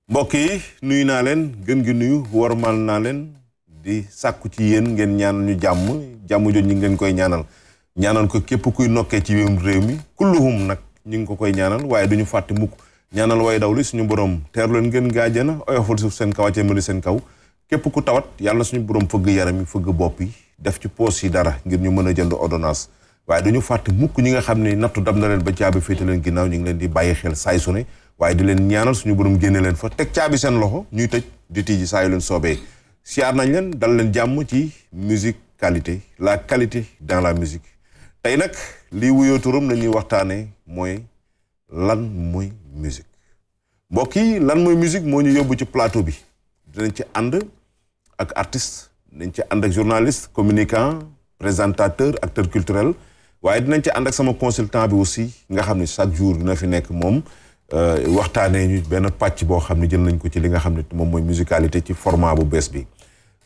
mbokk yi nuyu naa leen gën gi nuyu warmal naa leen di sàkku ci yéen ngeen ñaanal ñu jàmm jooju ñu ngeen koy ñaanal ko képp kuy nokkee ci réew mi kulluhum nag ñu ngi ko koy ñaanal waaye duñu fàtte mukk ñaanal way daw li suñu borom teer leen ngeen gaajana oyofal suuf seen kaw mali seen kaw képp ku tawat yàlla suñu borom fëgg yaram yi fëgg bopp yi def ci poos yi dara ngir ñu mën a jënd ordonnance waaye duñu fàtte mukk ñi nga xam ne nattu dam na leen ba caabi féete leen ginnaaw ñu ngi leen di bàyyi xel saay su ne waaye di leen ñaanal suñu borom génne leen fa teg caabi seen loxo ñuy tëj di tijji saa yu leen soobee siyaar nañ leen dal leen jàmm ci musique qualité la qualité dans la musique tey nag lii wuyoo turam la ñuy waxtaanee mooy lan mooy musique mbokk yi lan mooy musique moo ñu yóbbu ci plateau bi dinañ ci ànd ak artiste dinañ ci ànd ak journaliste communicant présentateur acteur culturel waaye dinañ ci ànd ak sama consultant bi aussi nga xam ne chaque jour dina fi nekk moom waxtaanee ñu benn pàcc boo xam ne jël nañ ko ci li nga xam ne moom mooy musicalité ci format bu bees bi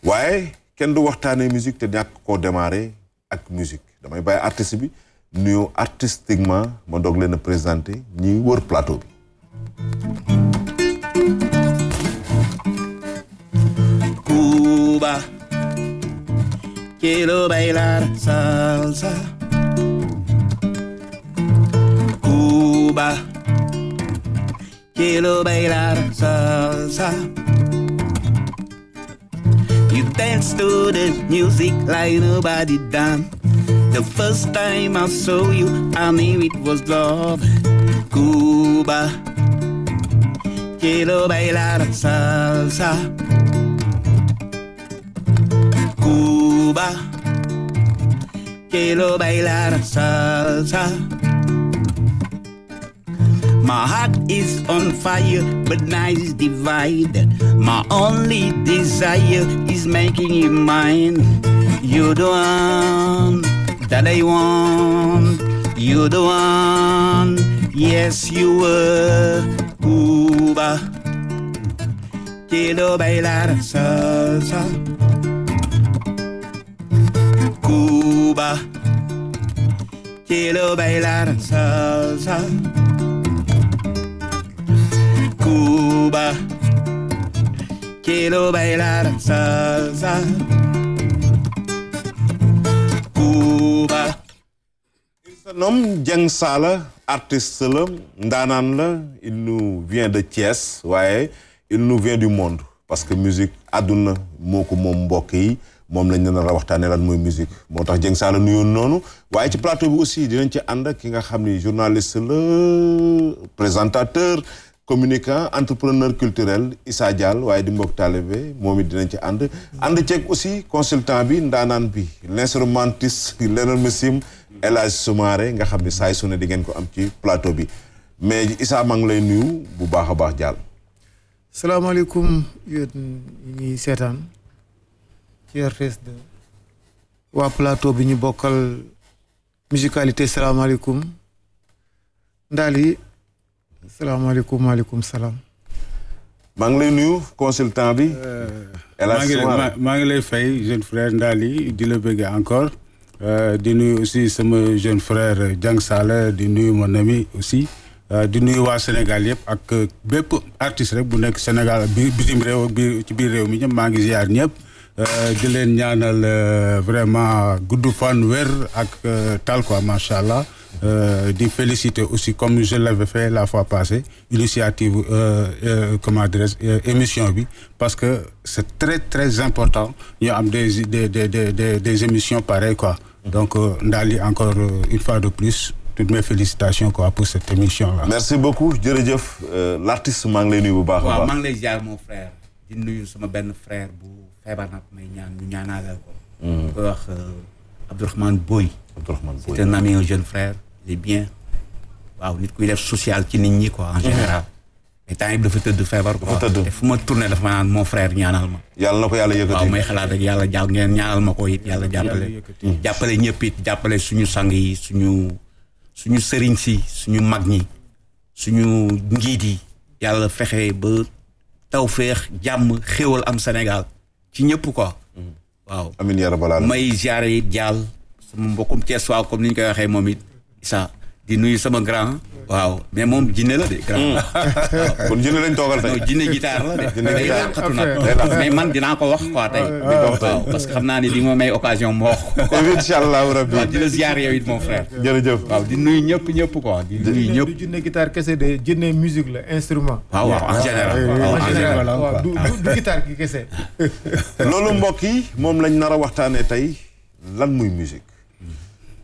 waaye kenn du waxtaanee musique te ñàkk koo démarrer ak musique damay bàyyi artiste bi nuyoo artistiquement ma doog leen a présenté ñi wër plateau bi. Cuba, quiero bailar salsa. Cuba, quiero bailar salsa. You dance to the music like nobody done. The first time I saw you, I knew it was love. Cuba, quiero bailar salsa. Cuba, quiero bailar salsa. My heart is on fire, but night is divided. My only desire is making you mine. You're the one that I want. You're the one, yes you were. Cuba, quiero bailar salsa. Cuba, quiero bailar salsa. Cuba, quiero bailar salsa. Cuba. Il se nomme Dieng Saala artiste la ndaanaan la il nous vient de Thiès waaye il nous vient du monde parce que musique àdduna moo ko moom mbokk yi moom lañ leen a waxtaanee lan mooy musique moo tax Dieng Saala nuyoon noonu waaye ci plateau bi aussi dinañ ci ànd ak ki nga xam ni journaliste la présentateur communicant entrepreneur culturel Issa Dial waaye di mbokk taalibe moom it dinañ ci ànd ceeg aussi consultant bi ndaanaan bi l'instrumentiste l'énormissime El Hadj Soumaré nga xam ne saay su ne di ngeen ko am ci plateau bi mais Issa maa ngi lay nuyu bu baax a baax Dial. salaamaaleykum yéen ñuy seetaan ci RTS de waa plateau bi ñu bokkal musicalité salaamaaleykum Ndali salaamaaleykum maaleykum salaam. maa ngi lay nuyu consultant bi. El Hadj Soumaré maa ngi lay fay jeune frère Ndali di la bëgg encore. di nuyu aussi sama jeune frère Dieng Saala di nuyu mon ami aussi di nuyu waa Sénégal yëpp ak bépp artiste rek bu nekk Sénégal bitim réew ak ci biir réew mi ñëpp maa ngi ziar ñëpp di leen ñaanal vraiment gudd fan wér ak tal quoi macha allah di féliciter aussi comme je l'avais fait la fois passée initiative comment dirais-je émission bi parce que c'est très très important ñu am des émissions pareilles quoi. Donc Ndali encore une fois de plus toutes mes félicitations quoi pour cette émission là. Merci beaucoup jërëjëf l'artiste maa ngi lay nuyu bu baax a baax. waaw maa ngi lay ziar mon frère di nuyu sama benn frère bu feebar nag may ñaan ñu ñaanalal ko. koy wax Abdourahmane Boy. Abdourahmane Boy c'est un ami un jeune frère il est bien waaw nit kuy def social ci nit ñi quoi en général. mais temps yii dafa tëdd feebar quoi. tëdd te fu ma tourné dafa ma naan mon frère ñaanal ma. yàlla na ko yàlla yëkkati. waaw may xalaat rek yàlla jàpp ngeen ñaanal ma ko it yàlla jàppale. jàppale ñëpp it jàppale suñu sang yi suñu sëriñ si suñu mag ñi suñu njiit yi yàlla fexe ba tawféex jàmm xéwal am Sénégal ci ñëpp quoi. waaw amiin yaa rabbal aalamiin. may ziare it jàll sama mbokkum Thiès waaw comme ni ñu koy waxee moom it Issa di nuyu sama grand. waaw mais moom jinne la de. kon jinne lañ toogal tey. non jinne guitare la de. jinne day làqatu nag mais man dinaa ko wax quoi tey. waaw parce que xam naa ne di ma may occasion moo wax. incha allahu rabbi. waaw di la ziar yow it mon frère. jërëjëf. waaw di nuyu ñëpp quoi di nuyu ñëpp. du jinne guitare kese de jinne musique la instrument. waaw en général. waaw du guitare gi kese. loolu mbokk yi moom lañ nar a waxtaanee tey lan muy musique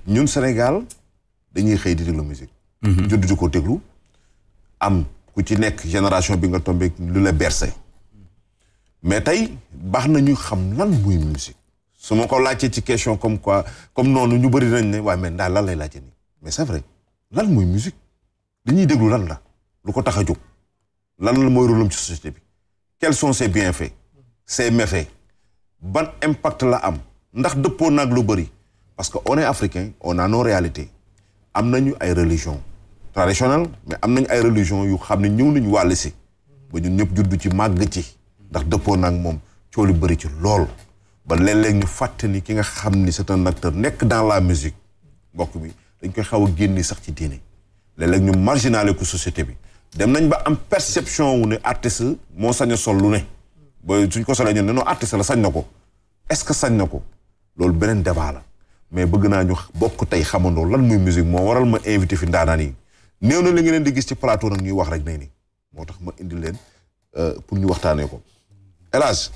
ñun Sénégal dañuy xëy di déglu musique. judd di ko déglu am ku ci nekk génération bi nga tombé lu la bercé mais tey baax na ñu xam lan muy musique su ma ko laajtee ci question comme quoi comme noonu ñu bëri nañ ne waaye mais daal lan lay laajte nii mais c'est vrai lan muy musique dañuy déglu lan la lu ko tax a jóg lan la mooy rôlam ci société bi quels sont ses bienfaits ses méfaits ban impact la am ndax dëppoo naag lu bëri parce que on est africain on a nos réalités am nañu ay religions traditionnelles mais am nañu ay religions yu xam ne ñëw nañu wàll si ba ñun ñëpp juddu ci màgg ci ndax dëppoo naag moom coow li bëri ci lool ba léeg-léeg ñu fàtte ni ki nga xam ni c'est un acteur nekk dans la musique mbokk mi dañ koy xaw a génni sax ci diine léeg-léeg ñu marginale ko société bi dem nañ ba am perception wu ne artiste moo sañ a sol lu ne ba suñ ko solee ñu ne non artiste la sañ na ko est-ce que sañ na ko loolu beneen débat la mais bëgg naa ñu bokk tey xamandoo lan muy musique moo waral ma invité fi ndaanaan yi néew na li nga leen di gis ci plateau nag ñuy wax rek nay ni moo tax ma indi leen pour ñu waxtaanee ko El Hadj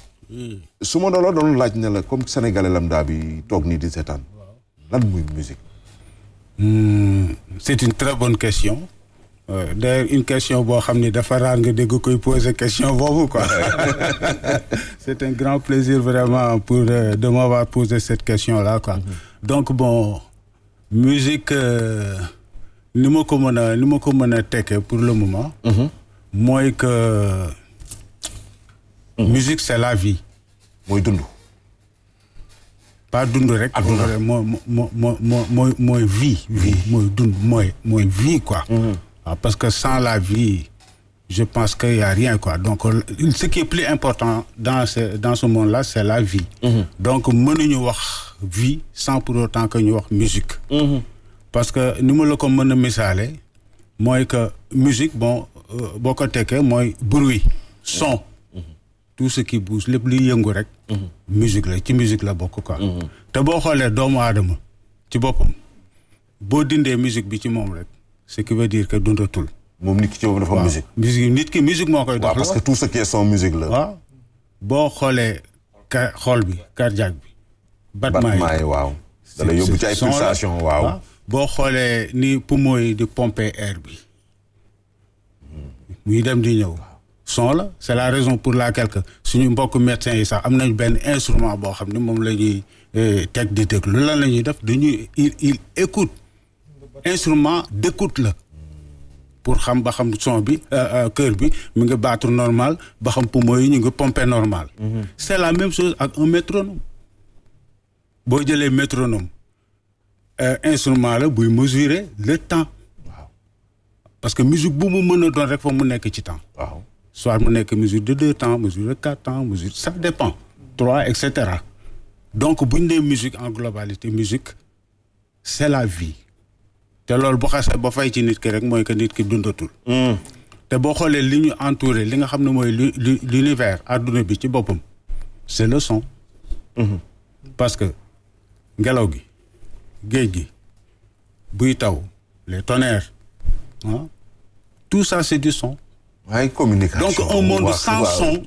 su ma doon laaj ne la comme sénégalais lambda bi toog nii di seetaan lan muy musique. C'est une très bonne question. D'ailleurs une question boo xam ni dafa raar nga dégg koy poser question boobu quoi. C'est un grand plaisir vraiment pour de m'avoir posé cette question là quoi. Donc bon musique ni ma ko mën a tekkee pour le moment. mooy que musique c'est la vie. mooy dund. pas dund rek. mooy vie. mooy dund mooy vie quoi. Parce que sans la vie je pense qu'il y a rien quoi donc ce qui est plus important dans ce monde-là c'est la vie. Donc mënuñu wax vie sans pour autant que ñu wax musique. Parce que ni ma la ko mën a misaale mooy que musique bon boo ko tekkee mooy bruit son. Tout ce qui bouge lépp luy yëngu rek. musique la ci musique la bokk quoi. te boo xoolee doomu aadama ci boppam boo dindee musique bi ci moom rek. Ce qui veut dire que dundatul. moom nit ki ci boppam dafa musique. musique moo koy dox. parce que tout ce qui est son musique la. waaw boo xoolee xool bi cardiaque bi. battement yi waaw. da lay yóbbu ci ay pulsation waaw. boo xoolee ni poumon yi di pomper air bi. muy dem di ñëw. son la c'est la raison pour laquelle que suñu mbokk médecins yi sax am nañ benn instrument boo xam ne moom la ñuy teg di déglu lan la ñuy def dañuy il écoute. Instrument d'écoute la pour xam ba xam son bi cœur bi mi ngi battre normal ba xam poumon yi ñu ngi pomper normal. C'est la même chose ak un métronome. boo jëlee métronome instrument la buy mesurer le temps. parce que musique bu mu mën a doon rek fa mu nekk ci temps. waaw soit mu nekk mesure de 2 temps mesure de 4 temps mesure ça dépend 3 etc. Donc bu ñu nee musique en globalité musique c'est la vie. te loolu bu xasee ba fay ci nit ki rek mooy que nit ki dundatul. te boo xoolee li ñu entouré li nga xam ne mooy l'univers adduna bi ci boppam c'est le son. parce que ngelaw gi géej gi buy taw les tonnerres tout ça c'est du son. waaye communication. Donc un monde sans son.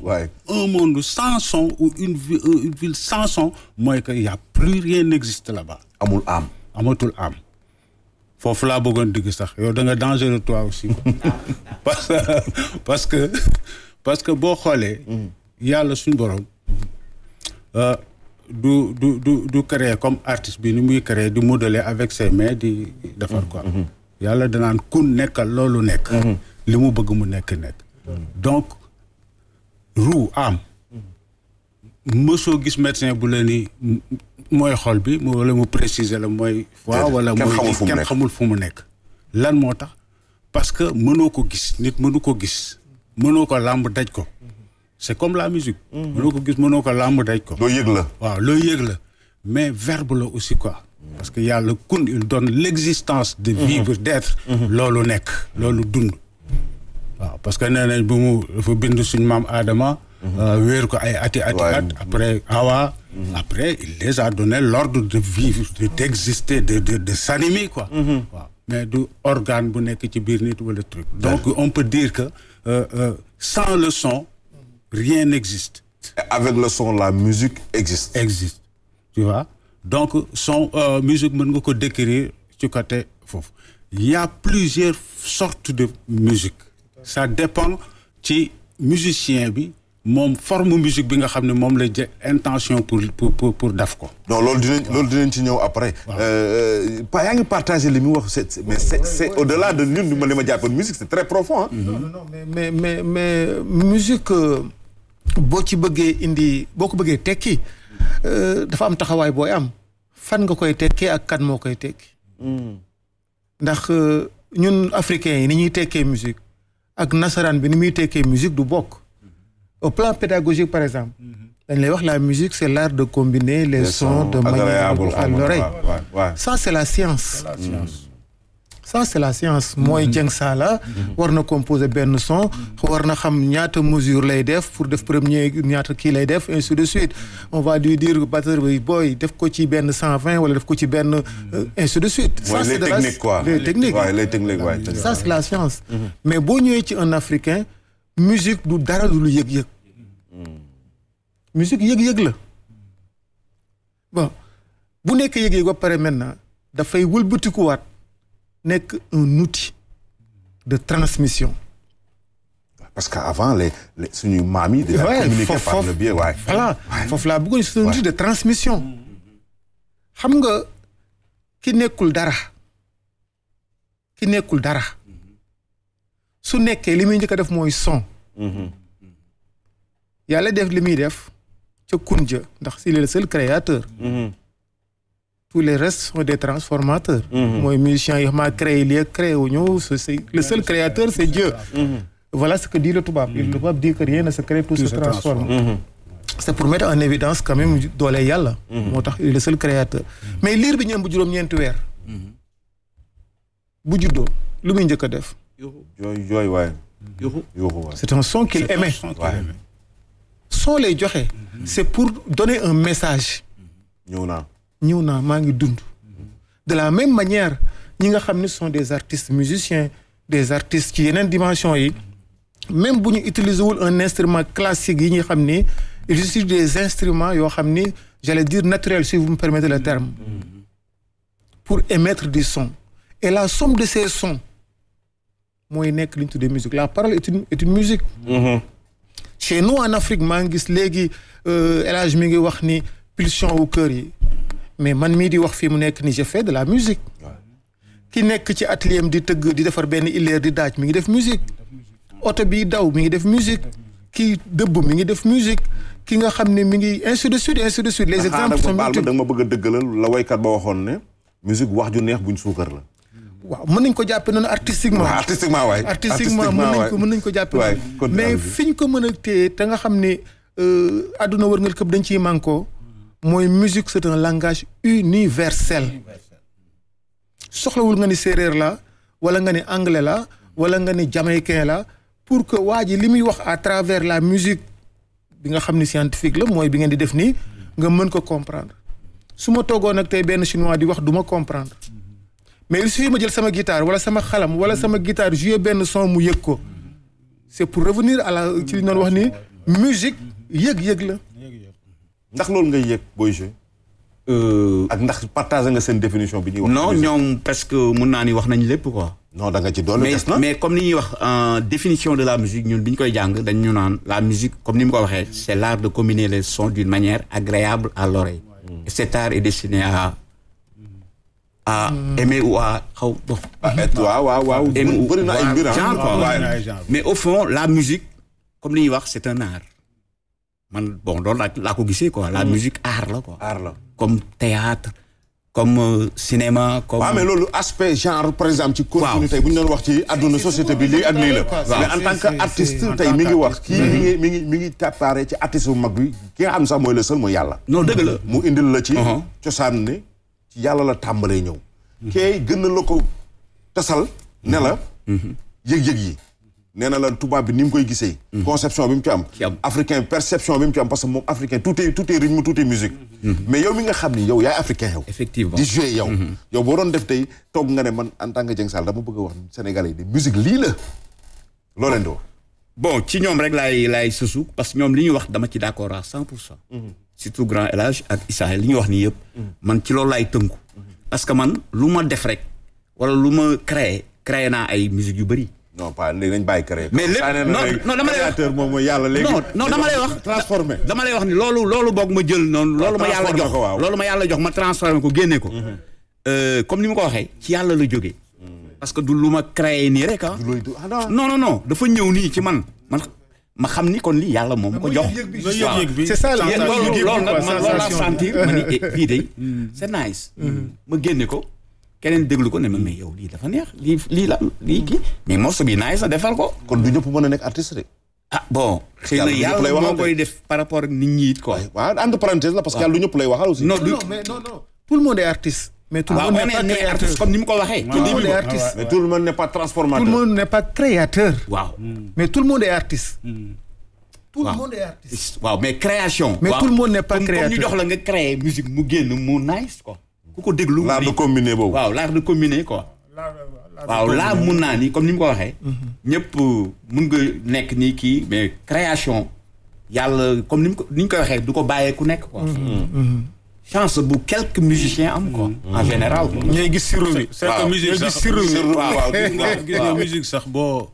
un monde sans son ou une ville sans son mooy que y a plus rien n'existe là-bas. amul âme. amatul âme. foofu laa bëggoon digg sax yow da nga dangereux toi aussi parce que boo xoolee yàlla suñu borom du créer comme artiste bi ni muy créer di modeler avec ses mains di defar quoi yàlla danaan kun nekkal loolu nekk li mu bëgg mu nekk donc ruu am mësoo gis médecin bu la ni mooy xol bi wala mu préciser la mooy foie wala mooy kenn xamul fu mu nekk lan moo tax parce que mënoo ko gis nit mënu ko gis mënoo ko làmb daj ko c'est comme la musique mënoo ko gis mënoo ko làmb daj ko loo yëg la waaw loo yëg la mais verbe la aussi quoi parce que yàlla kun il donne l'existence de vivre d'être loolu nekk loolu dund waaw parce que nee nañ bu mu dafa bind suñ maam Adama wéer ko ay ati at après Awa après il les a donné l'ordre de vivre d'exister de s'animer quoi waaw mais du organe bu nekk ci biir nit wala truc donc on peut dire que sans le son rien n'existe avec le son la musique existe tu vois donc son musique mën nga ko décrire ci côté foofu il y a plusieurs sortes de musique ça dépend ci musicien bi moom forme musique bi nga xam ne moom la jël intention pour def ko. non loolu dinañ ci ñëw après. pa yaa ngi partagé li mu wax mais c'est au-delà de ñun li ma jàppoon musique c'est très profond. non mais musique boo ci bëggee indi boo ko bëggee tekki dafa am taxawaay booy am fan nga koy tekkee ak kan moo koy tekki. ndax ñun africains yi ni ñuy tekkee musique ak nasaraan bi ni muy tekkee musique du bokk. Au plan pédagogique, par exemple, la musique, c'est l'art de combiner les sons de manière à l'oreille. Ça, c'est la science. Ça, c'est la science. Moi, Dieng Sala, on a composé ben son, on a xam ñaata mesure lay def pour def premier ñaata kii lay def, ainsi de suite. On va lui dire batteur boy def ko ci ben 120 wala def ko ci ben ainsi de suite. Ça, c'est les techniques quoi. Les techniques. Ouais, les techniques, ouais. Ça, c'est la science. Mais boo ñëwee ci un Africain, musique du dara du lu yëg-yëg. musique yëg-yëg la bon bu nekk yëg-yëg ba pare maintenant dafay wëlbatikuwaat nekk un outil de transmission. parce que avant les suñu maam yi déjà communiquer par le biais voilà foofu laa bëggoon c'est un outil de transmission. xam nga ki nekkul dara su nekkee li muy njëkk a def mooy son. yàlla def li muy def ca kunja ndax il est le seul créateur. tous les restes sont des transformateurs. mooy musicien yi xam créé lii créé wu ñu c'est le seul créateur c'est Dieu. voilà ce que dit le tubaab. le tubaab dit que rien ne se crée, tout se transforme. c'est pour mettre en évidence quand même doole yàlla. moo tax il est le seul créateur. mais liir bi ñu am bu juróom-ñeenti weer. bu juddoo lu muy njëkk a def. jooy waay. c'est un son qu'il aimait. son lay joxe. c'est pour donner un message. ñëw naa maa ngi dund. de la même manière ñi nga xam ne sont des artistes musiciens des artistes ci yeneen dimension yi même bu ñu utiliser wul un instrument classique yi ñuy xam ni ils utilisent des instruments yoo xam ni j'allais dire naturels si vous me permettez le terme pour émettre du son et la somme de ces sons mooy nekk li ñu tuddee musique la parole est une musique. chez nous en Afrique maa ngi gis léegi El Hadj mi ngi wax ni pulsion wu kër yi mais man mii di wax fii mu nekk ni j'ai fait de la musique. ki nekk ci atelier am di tëgg di defar benn illeer di daaj mi ngi def musique. oto bi daw mi ngi def musique. ki dëbb mi ngi def musique. ki nga xam ne mi ngi ainsi de suite les exemples sont multiples. da nga ma bëgg a dëggalal la waykat ba waxoon ne musique wax ju neex buñ suukar la. waaw mën nañ ko jàppe noonu artistiquement. artistiquement mën nañ ko jàppe noonu mais fi ñu ko mën a téye te nga xam ne àdduna wërngal këpp dañ ciy mànkoo mooy musique c'est un langage universel. soxlawul nga ni séeréer la wala nga ni anglais la wala nga ni jamaïcain la pour que waa ji li muy wax à travers la musique bi nga xam ni scientifique la mooy bi ngeen di def nii nga mën ko comprendre su ma toogoon nag tey benn chinois di wax du ma comprendre mais il suffit ma jël sama guitare wala sama xalam wala sama guitare jouer benn son mu yëg ko c'est pour revenir à la ci li ñu doon wax ni musique yëg-yëg la. ndax loolu ngay yëg booy jouer. ak ndax partage nga seen définition bi ñuy wax. non ñoom parce que mun naa ni wax nañ lépp quoi. non da nga ci dolli des na mais comme ni ñuy wax définition de la musique ñun bi ñu koy jàng dañ ñu naan la musique comme ni mu ko waxee c'est l'art de combiner les sons d'une manière agréable à l'oreille. Et cet art est destiné à à aimer ou à xaw bon. waaw bëri na ay mbir mais au fond la musique comme li ñuy wax c'est un art man bon loolu laa ko gisee quoi la musique art la quoi. art la comme théâtre comme cinéma comme. waaw mais loolu aspect genre par exemple ci contenu tey bu ñu doon wax ci àdduna société bi lii ak lii la. mais en tant que artiste tey mi ngi wax kii mi ngi tappaare ci artiste bu mag bi ki nga xam sax mooy le seul mooy yàlla. non dëgg la mu indil la ci. cosaan ne ci yàlla la tàmbalee ñëw. kay gën na la ko tasal ne la. yëg-yëg yi. nee na la tubaab bi ni mu koy gisee. conception bi mu ci am. africain perception bi mu ci am parce que moom africain tout est rythme tout est musique. mais yow mi nga xam ni yow yaay africain yow. effectivement di jouer yow. yow boo doon def tey toog nga ne man en tant que Dieng Saala dama bëgg a wax Sénégalais yi de musique lii la. loo leen di wax. bon ci ñoom rek laay sësu parce que ñoom li ñuy wax dama ci d'accord à 100%. surtout grand El Hadj ak Issa li ñuy wax nii yëpp. man ci loolu laay tënku. parce que man lu ma def rek wala lu ma créé naa ay musique yu bëri. non pas léegi nañ bàyyi créé. mais lépp non dama lay wax créateur moom mooy yàlla léegi. non dama lay wax transformé. dama lay wax ni loolu boog ma jël noonu. loolu ma yàlla jox loolu ma yàlla jox ma transformé ko génne ko. comme ni ma ko waxee ci yàlla la jógee. parce que du lu ma créé nii rek ah. non dafa ñëw nii ci man ma xam ni kon lii yàlla moom ko jox. c'est ça loolu nag man loolu laa sentir ma ni fii de c'est nice. ma génne ko. keneen déglu ko ne ma mais yow lii dafa neex lii kii mais morceau bi nice na defal ko. kon du ñëpp mën a nekk artiste de. ah bon. xëy na yàlla moo koy def par rapport ak nit ñi it quoi. waaw entre parenthèse la parce que yàlla du ñëpp lay waxal aussi. non tout le monde est artiste. mais tout le monde n'est pas créateur comme ni mu ko waxee. tout le monde est artiste. mais tout le monde n'est pas transformateur. tout le monde n'est pas créateur. waaw. mais tout le monde est artiste. tout le monde est artiste. waaw mais création. mais tout le monde n'est pas créateur. comme ñu jox la nga créer musique mu génn mu nice quoi. ku ko déglu l'art de combiner boobu. waaw l'art de combiner quoi. waaw laa mun naa ni comme ni mu ko waxee. ñëpp mun nga nekk nii kii mais création yàlla comme ni ñu koy waxee du ko bàyyee ku nekk quoi. chance bu quelques musiciens am quoi. en général. ñooy gis sirop bi. c'est que musique sax gis nga musique sax boo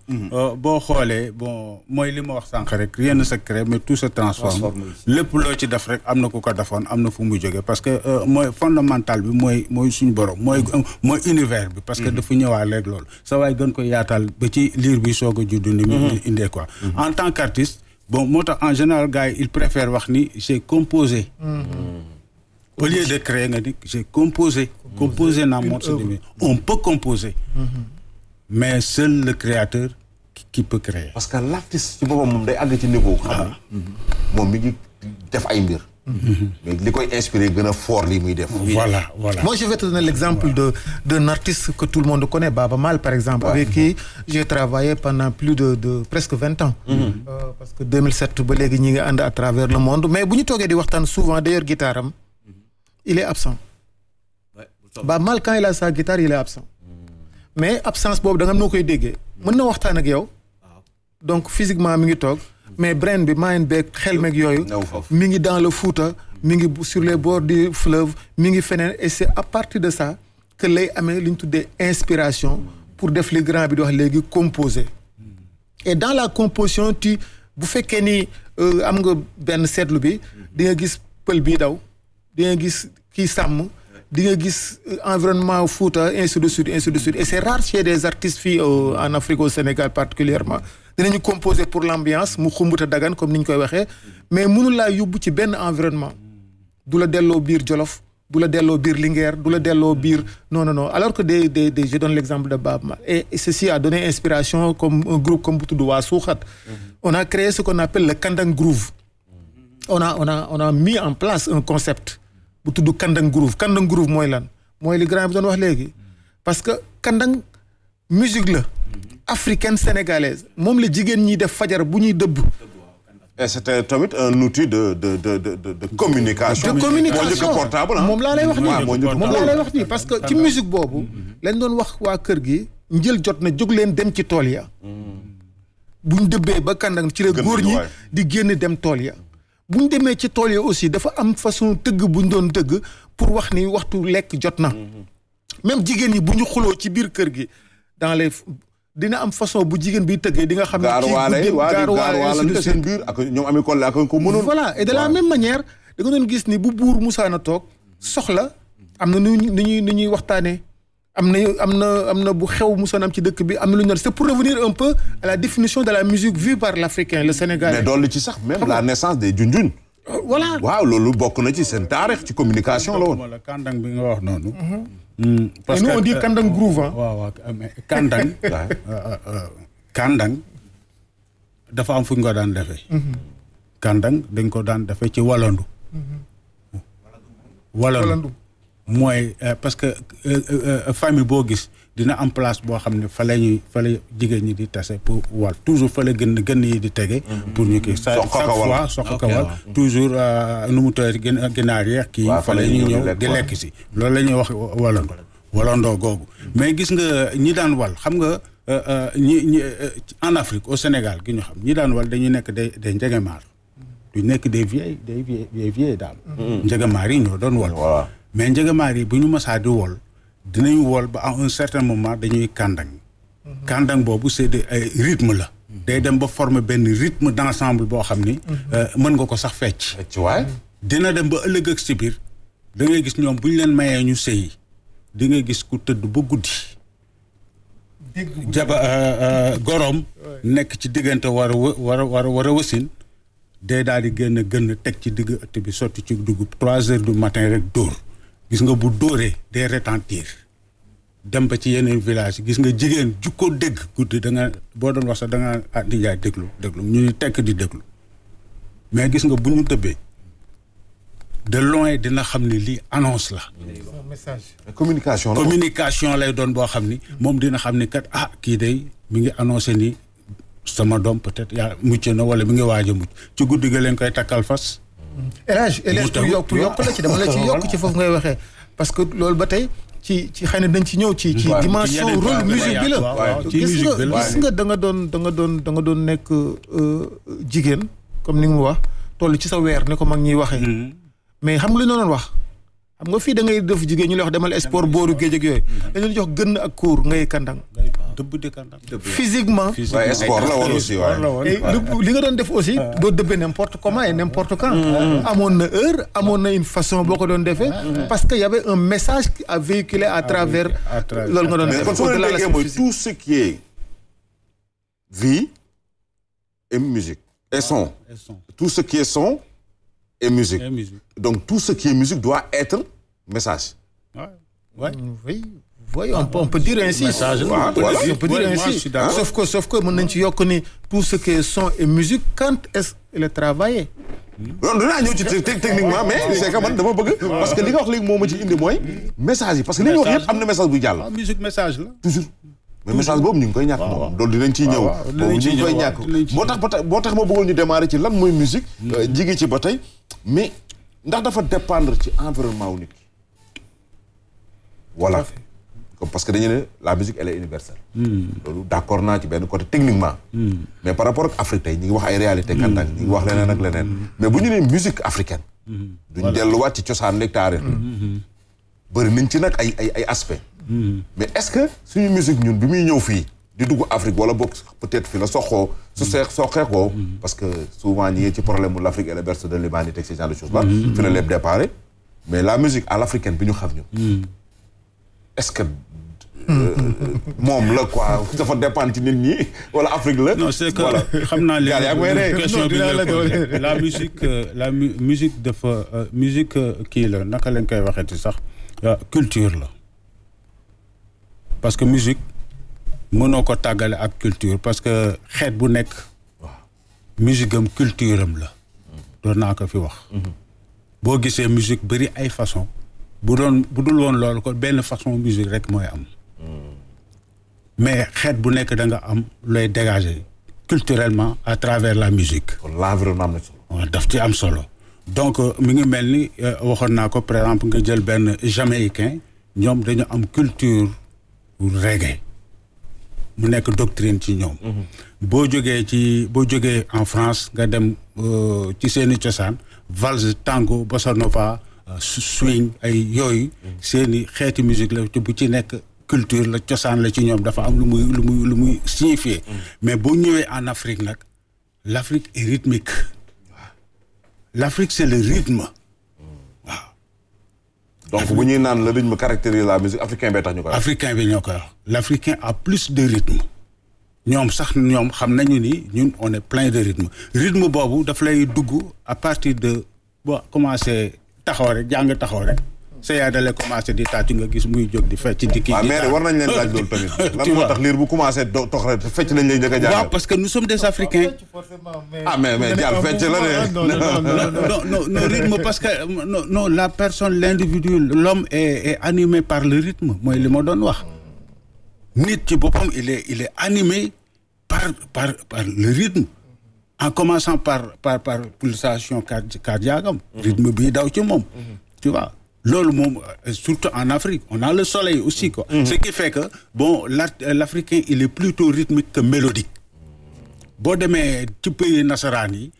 xoolee bon mooy li ma wax sànq rek rien ne se crée mais tout se transforme. lépp loo ci def rek am na ku ko defoon am na fu mu jógee parce que mooy fondamental bi mooy suñu borom mooy univers bi. parce que dafa ñëwaat rek loolu. sa waay gën ko yaatal ba ci liir bi soog a juddu ni mu indee quoi. en tant qu'artiste bon moo tax en général gars yi il préfère wax ni j'ai composé. Au lieu de créer nga di j'ai composé. composé naa morceau bi on peut composer. mais seul le créateur qui peut créer. parce que l'artiste ci boppam moom day àgg ci niveau. xam ne moom mi ngi def ay mbir. mais li koy inspiré gën a fort lii muy def. voilà. moi je vais te donner l'exemple d'un artiste que tout le monde connaît Baaba Maal par exemple. avec qui j'ai travaillé pendant plus de presque 20 ans. parce que 2007 ba léegi ñi ngi ànd à travers le monde mais bu ñu toogee di waxtaan souvent d'ailleurs guitare am il est absent. Baaba Maal quand il a sa guitare il est absent. mais absence boobu da nga noo koy déggee. mën na waxtaan ak yow. donc physiquement mi ngi toog. mais brain bi mind beeg xel meeg yooyu. mi ngi dans le Fouta. mi ngi sur les bords du fleuve. mi ngi feneen et c'est à partir de ça que lay amee li ñu tuddee inspiration. pour def li grand bi di wax léegi composer. et dans la composition bu fekkee ni am nga benn seetlu bi. di nga gis pël bii daw. di nga gis kii sàmm. di nga gis environnement Fouta ainsi de suite et c'est rare chez des artistes fii en Afrique au Sénégal particulièrement dinañu composer pour l'ambiance mu xumbuta dagan comme ni ñu koy waxee mais mënu laa yóbbu ci benn environnement du la delloo biir Jolof du la delloo biir Linguère du la delloo biir non alors que je donne l'exemple de Baaba Maal et ceci a donné inspiration comme un groupe comme bu tudd waa Suuxat on a créé ce qu'on appelle le Kandang Groove on a mis en place un concept bu tudd Kandang Groove mooy lan mooy li grand bi doon wax léegi parce que kandang musique la africaine sénégalaise moom la jigéen ñi def fajar bu ñuy dëbb. et c'était tamit un outil de communication. de communication moo njëkk portable moom laa lay wax nii parce que ci musique boobu. lañ doon wax waa kër gi njël jot na jóg leen dem ci tool ya. bu ñu dëbbee ba kandang ci la góor ñi di génn dem tool ya. bu ñu demee ci tool yi aussi dafa am façon tëgg bu ñu doon tëgg pour wax ni waxtu lekk jot na même jigéen ñi bu ñu xuloo ci biir kër gi dina am façon bu jigéen bi tëggee di nga xam ne gaarwaale seen biir ak ñoom ami kolle ak ko mënoon voilà et de la même manière da nga doon gis ni bu buur musaana toog soxla am na nu ñuy waxtaanee am na bu xew musoon am ci dëkk bi am na lu ñu doon c'est pour revenir un peu à la définition de la musique vue par l'Africain le Sénégalais. mais dolli ci sax même la naissance des junjun. voilà waaw loolu bokk na ci seen taarix ci communication la woon. wala kandang bi nga wax noonu. parce que nous on dit kandang groove ah. waaw mais kandang. kandang dafa am fu ñu ko daan defee. kandang dañ ko daan defee ci walandu. walandu mooy parce que famille boo gis dina am place boo xam ne fa la jigéen ñi di tase pour wal toujours fa la gën yi di tege. pour ñu kii chaque fois soq ka wal toujours nu mu tëddee ginaar yeex kii fa la ñuy ñëw di lekk si. loolu la ñuy wax walandoo googu. mais gis nga ñi daan wal xam nga ñi en Afrique au Sénégal gi ñu xam ñi daan wal dañuy nekk des njegemaar du nekk des vieilles daal. njegemaar yi ñoo doon wal. mais njegemaar yi bu ñu mësaa di wol dinañ wol ba à un certain moment dañuy kàndang. kàndang boobu c'est ay rythme la. day dem ba former benn rythme d'ensemble boo xam ni. mën nga ko sax fecc. dina dem ba ëllëg ak si biir da ngay gis ñoom bu ñu leen mayee ñu sëyi di nga gis ku tëdd ba guddi. gorom nekk ci diggante war a wasin day daal di gën teg ci digg ëtt bi sotti ci dugub 3 heures du matin rek dóor. gis nga bu dóoree day retentir dem ba ci yeneen village gis nga jigéen ju ko dégg guddi da nga boo doon wax sax da nga di jaay déglu ñu ni tekk di déglu mais gis nga bu ñu tëbbee de loin dina xam ni lii annonce la. message. communication lay doon boo xam ni moom dina xam ni kat kii day mi ngi annoncé ni sama doom peut-être yaa mucc na wala mi ngi waaj a mucc ci guddi ga leen koy takkal fas. Elage pour yokk la ci dama la ci yokk ci foofu ngay waxee parce que loolu ba tey ci xëy na dañ ci ñëw ci dimension rôle musique bi la gis nga da nga doon nekk jigéen comme ni nga mu wax toll ci sa weer ne ko mag ñuy waxee mais xam nga lu ñu doon wax xam nga fii da ngay def jigéen ñu lay wax demal sport booru géej ak yooyu dañu jox gën ak kuur ngay kandang physiquement sport la woon aussi li nga doon def aussi doo dëbbee n'importe comment et n'importe quand amoon na heure amoon na une façon boo ko doon defee parce que y avait un message à véhiculer à travers loolu nga doon def kon soo leen déggee mooy tout ce qui est vie et musique et son tout ce qui est son et musique donc tout ce qui est musique doit être message. Oui, on peut dire ainsi. On peut dire ainsi. Sauf que mën nañ ci yokk ni tout ce qui est son et musique quand est-ce qu'il est travaillé. non dinaa ñëw ci techniquement mais c'est que man dama bëgg parce que li nga wax léegi moo ma ci indi mooy message yi parce que li nga wax yëpp am na message bu jàll. musique message la toujours. mais message boobu ñu ngi koy ñàkk moom loolu dinañ ciy ñëw boobu ñu ngi koy ñàkk moo tax ma bëggoon ñu démarrer ci lan mooy musique jigi ci ba tey mais ndax dafa dépendre ci environnement wu nit ki voilà parce que dañu ne la musique elle est universelle loolu d'accord naa ci benn côté techniquement mais par rapport ak Afrique tey ñi ngi wax ay réalité kantak ñi ngi wax leneen ak leneen mais bu ñu nee musique africaine duñ delluwaat ci cosaan lekk taarix bëri nañ ci nag ay aspect mais est-ce que suñu musique ñun bi muy ñëw fii di dugg Afrique wala boog peut-être fi la soxoo soxeekoo parce que souvent ñi ngi ci problème mu l'Afrique et le berceau de l'humanité ce genre de choses là fi la lépp déparé mais la musique à l'africaine bi ñu xam ñu est-ce que moom la quoi dafa dépendre ci nit ñi wala Afrique la. non c'est que xam naa léegi question bi la musique dafa musique kii la naka lañ koy waxeeti sax culture la parce que musique mënoo ko tàggale ak culture parce que xeet bu nekk musique am culture am la doon naa ko fi wax boo gisee musique bëri ay façon bu dul woon loolu ko benn façon musique rek mooy am mais xeet bu nekk da nga am looy dégager culturellement à travers la musique. l'environnement am na solo. daf ci am solo donc mi ngi mel ni waxoon naa ko par exemple nga jël benn jamaïcain ñoom dañu am culture reggae mu nekk doctrine ci ñoom. boo jógee en France nga dem ci seeni cosaan valse tango bossa nova swing ay yooyu seeni xeeti musique la bu ci nekk culture la cosaan la ci ñoom dafa am lu muy signifier mais boo ñëwee en Afrique nag l'Afrique est rythmique l'Afrique c'est le rythme waaw donc bu ñuy naan le rythme caractérise la musique africain bee tax ñu koy wax. africain bi ñoo koy wax l'africain a plus de rythme ñoom sax ñoom xam nañu ni ñun on est plein de rythme boobu daf lay dugg à partir de boo commencé taxaw rek jàng taxaw rek sa yaay da lay commencé di tàccu nga gis muy jóg di fecc di kii. waaw mais war nañ leen laaj loolu tamit. lan moo tax liir bu commencé tox rek fecc lañ lay njëkk a jàngal. waaw parce que nous sommes des africains. mais jàll fecc la de. non rythme parce que non la personne l'individu l'homme est animé par le rythme mooy li ma doon wax. nit ci boppam il est animé par le rythme en commençant par pulsation cardiaque am. rythme bi daw ci moom. tu vois loolu moom surtout en Afrique on a le soleil aussi quoi. Ce qui fait que bon l'Africain il est plutôt rythmique que mélodique. boo demee ci pays nasaraan yi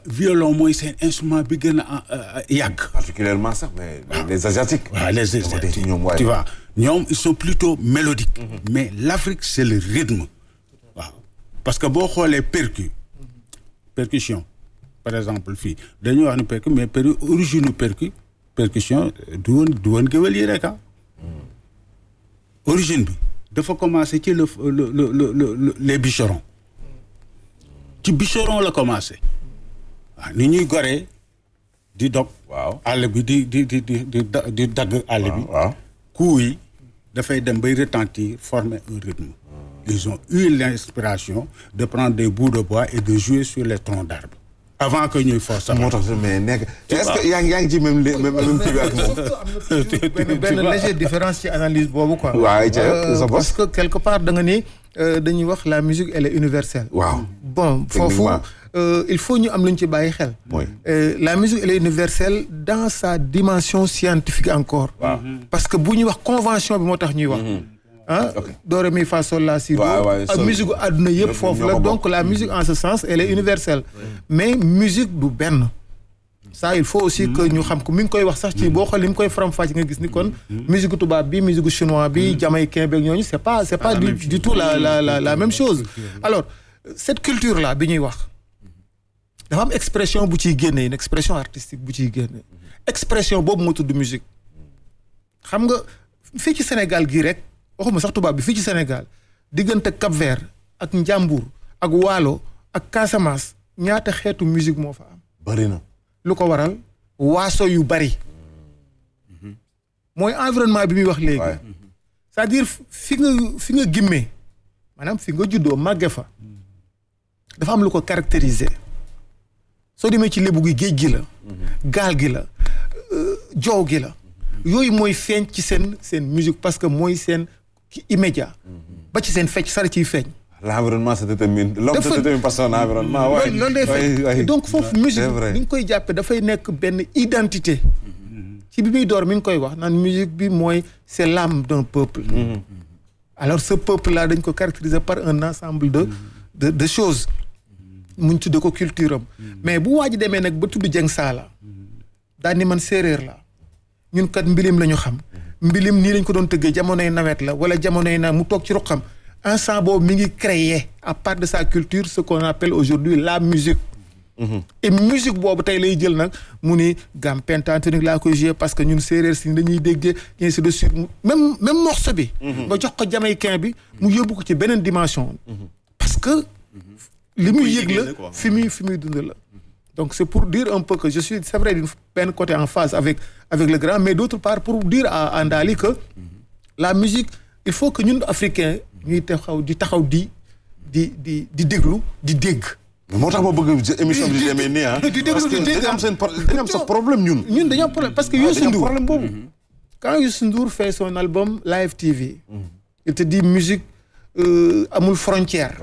violon mooy seen instrument bi gën a yàgg. particulièrement sax mais les asiatiques. waaw les asiatiques tu vois ñoom ils sont plutôt mélodiques. mais l'Afrique c'est le rythme. waaw parce que boo xoolee percussion par exemple fii dañuy wax ni mais origine percussion du woon géwél yi rek origine bi dafa commencer ci les bûcherons ci bûcheron la commencé waaw ni ñuy goree di dog. waaw àll bi di dagg àll bi. waaw coup yi dafay dem bay retentir former un rythme. Ils ont eu l'inspiration de prendre des bouts de bois et de jouer sur les troncs d'arbres avant que ñuy forcer. moo tax mais nekk est-ce que yaa ngi ci même kii bi ak moom. benn légère différence ci analyse boobu quoi. waaw parce que quelque part da nga ni dañuy wax la musique elle est universelle. waaw bon foofu il faut ñu am lu ñu ci bàyyi xel. la musique elle est universelle dans sa dimension scientifique encore. parce que bu ñuy wax convention bi moo tax ñuy wax. do ré mi fa sol la si do ak musique àdduna yëpp foofu la donc la musique en ce sens elle est universelle mais musique du benn ça il faut aussi que ñu xam ko mi ngi koy wax sax ci boo xool li mu koy faram-fàcce nga gis ni kon musique tubaab bi musique chinois bi jamaïcain beeg ñooñu c'est pas du tout la même chose alors cette culture là bi ñuy wax dafa am expression bu ciy génne une expression artistique bu ciy génne expression boobu moo tudd musique xam nga fii ci Sénégal gii rek waxuma sax tubaab bi fii ci Sénégal diggante Cap-Vert ak Njàmbur ak Waalo ak Casamance ñaata xeetu musique moo fa am. bari na lu ko waral waaso yu bari. mooy environnement bi muy wax léegi. c'est-à-dire fi nga gimmee maanaam fi nga juddoo màgge fa dafa am lu ko caractériser soo demee ci lébu gi géej gi la. gaal gi la joow gi la. yooyu mooy feeñ ci seen musique parce que mooy seen immédiat. ba ci seen fecc sara ciy feeñ. l'environnement se détermine l'homme se détermine par son environnement. loolu day fekk donc foofu musique ni nga koy jàppe dafay nekk benn identité. ci bi muy door mi ngi koy wax naan musique bi mooy c'est l'âme d'un peuple. alors ce peuple là dañ ko caractériser par un ensemble de choses. muñ tudde ko culture am. mais bu waa ji demee nag ba tudd Dieng Saala. daal ni man séeréer la ñun kat mbilim la ñu xam. mbilim nii lañ ko doon tëggee jamonoy nawet la wala jamonoy na mu toog ci ruqam. instant boobu mi ngi créer à part de sa culture ce qu'on appelle aujourd'hui la musique. et musique boobu tey lay jël nag mu ni gamme pentatonique laa koy jouer parce que ñun séeréer si dañuy déggee ainsi de suite même morceau bi. nga jox ko jamaïcain bi mu yóbbu ko ci beneen dimension. parce que li muy yëg la fi muy dund la. donc c'est pour dire un peu que je suis c'est vrai d'un côté en phase avec le grand mais d'autre part pour dire à Ndali que la musique il faut que ñun africains ñuy taxaw di déglu di dégg. moo tax ma bëgg émission bi di demee nii ah. parce que dañu am sa problème ñun. ñun dañoo am problème parce que Youssou Ndour problème boobu. quand Youssou Ndour fait son album Live TV. il te dit musique amul frontière.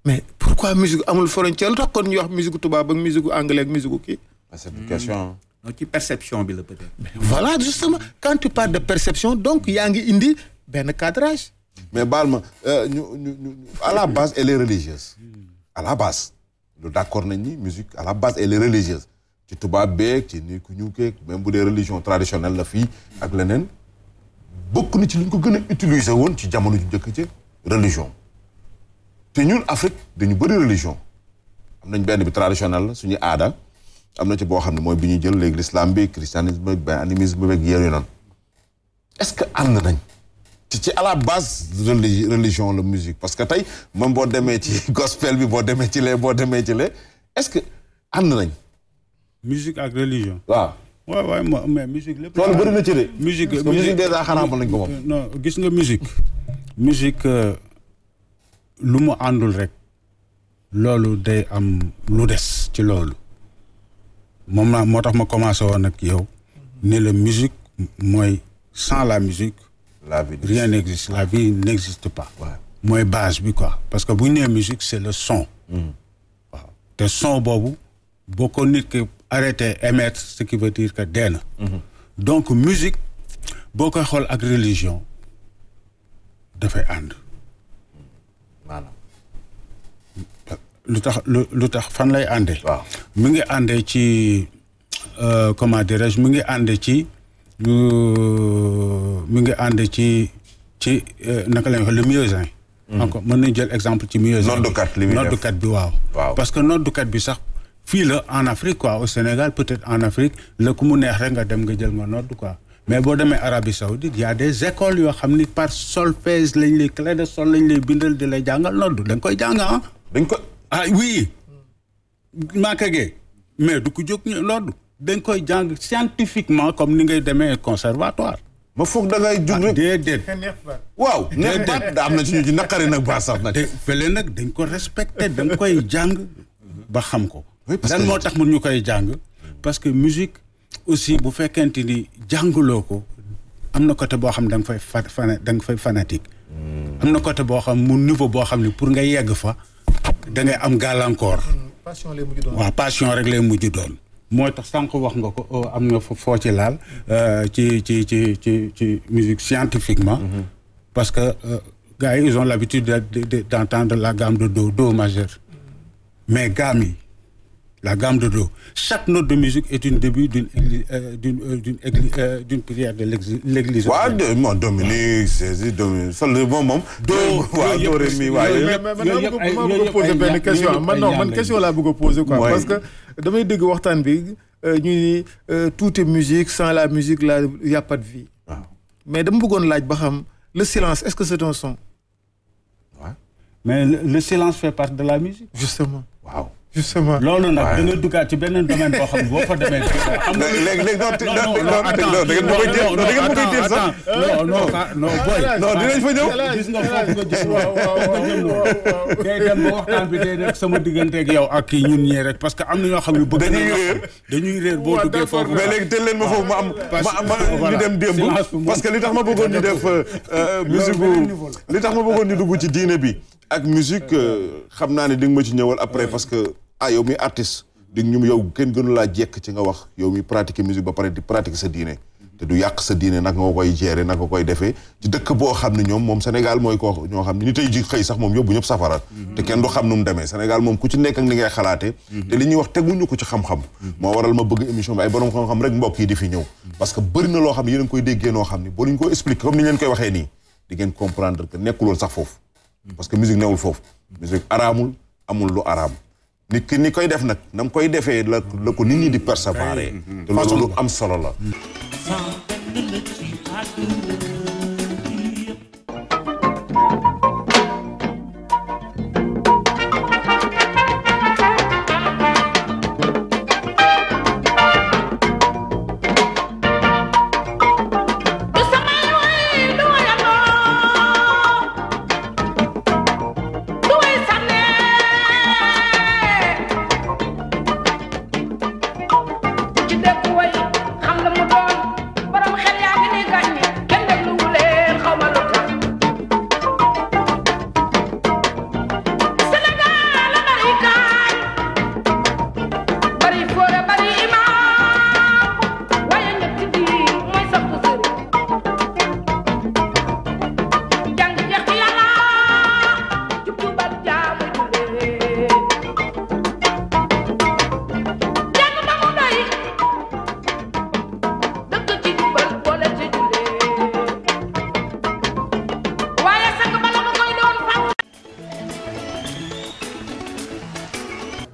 mais pourquoi musique amul frontière lu tax kon ñuy wax musique tubaab ak musique anglais ak musique kii. c'est une question. ci perception bi la peut-être. voilà justement quand tu parles de perception donc yaa ngi indi benn cadrage. mais baal ma ñu à la base elle est religieuse. à la base. lu d'accord nañ ni musique à la base elle est religieuse. ci tubaab beeg ci ni ku ñu keeg même bu dee religion traditionnelle la fii ak leneen bokk na ci li ñu ko gën a utiliser woon ci jamono ju njëkk ci religion. te ñun Afrique dañu bëri religion am nañ benn bi traditionnel la suñu aada am na ci boo xam ne mooy bi ñu jël léegi l'islam bi christianisme bi animisme bi yéen noonu est-ce que ànd nañ ci à la base religion la musique parce que tey même boo demee ci gospel bi boo demee ci lee est-ce que ànd nañ. musique ak religion. waaw. waaw mais musique lépp. loolu bëri na ci de. musique déjà xanaa mën nañ ko moom. non gis nga musique. musique lu mu àndul rek. loolu day am lu des ci loolu. moo tax ma commencé woon ak yow. ne la musique mooy sans la musique. la vie rien n'existe la vie n'existe pas. mooy base bi quoi parce que bu ñu nee musique c'est le son. waaw te son boobu boo ko nit ki arrêté émettre ce qui veut dire que dee na. donc musique boo koy xool ak religion dafay ànd. maanaam. lu tax fan lay àndee. waaw mi ngi àndee ci comment dirais-je mi ngi àndee ci. mi ngi ànd ci naka la ñuy wax le muezzin. encore mën nañu jël exemple ci muezzin. noddukat bi waaw. parce que noddukat bi sax fii la en Afrique quoi au Sénégal peut-être en Afrique la ku mu neex rek nga dem nga jël nga nodd quoi mais boo demee Arabie Saoudite y a des écoles yoo xam ni par solfège lañ lay clé de sol lañ lay bindal di lay jàngal nodd da nga koy jàng ah. dañ ko oui. maakagee mais du ko jóg ñu nodd dañ koy jàng scientifiquement comme ni ngay demee conservatoire. ma foog da ngay jug rek déedéet. waaw neex baat am na ci ñu ci naqari nag baax sax nag. te fële nag dañ ko respecté dañ koy jàng ba xam ko. lan moo tax mun ñu koy jàng. parce que musique aussi bu fekkente ni jàngaloo ko am na côté boo xam ne da nga fay fanatique. am na côté boo xam mu niveau boo xam ne pour nga yegg fa da ngay am gàllankoor. passion lay mujj doon. waaw passion rek lay mujj doon. moo tax sànq wax nga ko am nga foo ci laal ci musique scientifiquement. parce que gars yi ils ont l'habitude d'entendre la gamme de do majeur. mais gamme yi la gamme de do chaque note de musique est une début d'une prière de l'église. waaw mon Dominique c'est Dominique sol moom. waaw do ré mi waaye. mais ma bëgg a poser benn question man question laa bëgg a poser quoi. parce que damay dégg waxtaan bi ñu ni tout est musique sans la musique là y a pas de vie. mais dama bëggoon laaj ba xam le silence est-ce que c'est un son. waaw mais le silence fait partie de la musique. justement waaw. justement loolu nag da nga duggaat ci beneen domaine boo xam ne boo fa demee. xam nga léegi non dinañ fa ñëw. gis nga foofu nga gis day dem ba waxtaan bi day nekk sama digganteeg yow ak kii ñun ñii rek parce que am na ñoo xam ne bëgg dañuy réer boo duggee foofu. mais léegi teel leen ma foofu ma ñu dem démb parce que li tax ma bëggoon ñu def musique li tax ma bëggoon ñu dugg ci diine bi ak musique xam naa ne di nga ma ci ñëwal après parce que yow mi artiste di yow kenn gënu laa jekk ci nga wax yow mi pratiquer musique ba pare di pratiquer sa diine te du yàq sa diine nag nga koy gérer nag nga koy defee ci dëkk boo xam ne ñoom moom Sénégal mooy ko ñoo xam ne ni tey ji xëy sax moom yóbbu ñëpp safara te kenn du xam nu mu demee Sénégal moom ku ci nekk ak ni ngay xalaatee te li ñuy wax teguñu ko ci xam-xam moo waral ma bëgg émission bi ay borom xam-xam rek mbokk yi di fi ñëw parce que bëri na loo xam ne yéen a ngi koy déggee noo xam ne boo ñu ko expliquer comme ni ñu leen koy waxee nii di ngeen comprendre que nekkuloon sax foofu parce que musique newul foofu musique araamul amul lu araam nit ki ni koy def nag na mu koy defee la ko nit ñi di percevoir te loolu lu am solo la ci dëkk way xam la mu doon borom xel yaa ngi ni gàññe kenn déglu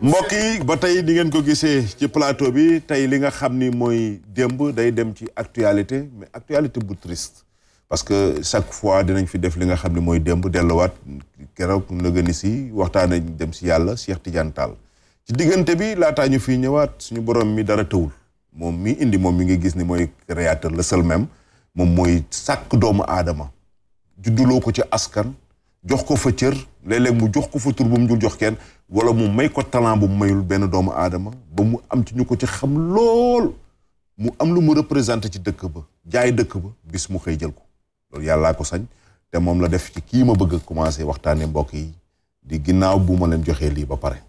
mbokk yi ba tey di ngeen ko gisee ci plateau bi tey li nga xam ni mooy démb day dem ci actualité mais actualité bu triste parce que chaque fois dinañ fi def li nga xam ni mooy démb delluwaat keroog nëgëni si waxtaan nañ dem si yàlla Cheikh Tidiane Tall ci diggante bi laataa ñu fii ñëwaat suñu borom mi dara tëwul moom mi indi moom mi ngi gis ni mooy créateur le seul même moom mooy sàkk doomu aadama judduloo ko ci askan jox ko fa cër léeg-léeg mu jox ko fa tur bu mu jul jox kenn wala mu may ko talent bu mu mayul benn doomu aadama ba mu am ci ñu ko ci xam lool mu am lu mu représenté ci dëkk ba jaay dëkk ba bis mu xëy jël ko loolu yàllaa ko sañ te moom la def ci kii ma bëgg a commencé waxtaane mbokk yi di ginnaaw bu ma leen joxee lii ba pare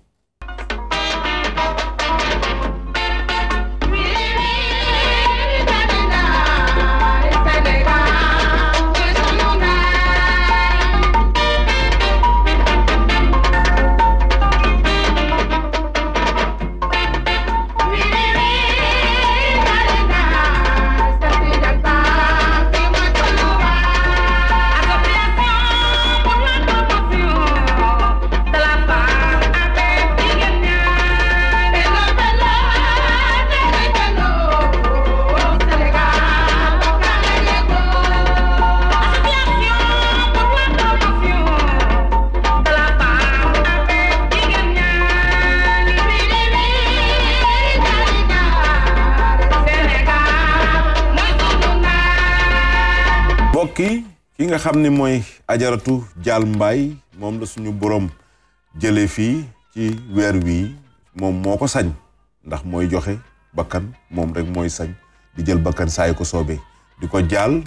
ki nga xam ni mooy Ajaratu Dial Mbaye moom la suñu borom jëlee fii ci weer wii moom moo ko sañ ndax mooy joxe bakkan moom rek mooy sañ di jël bakkan saa yu ko soobee di ko jaal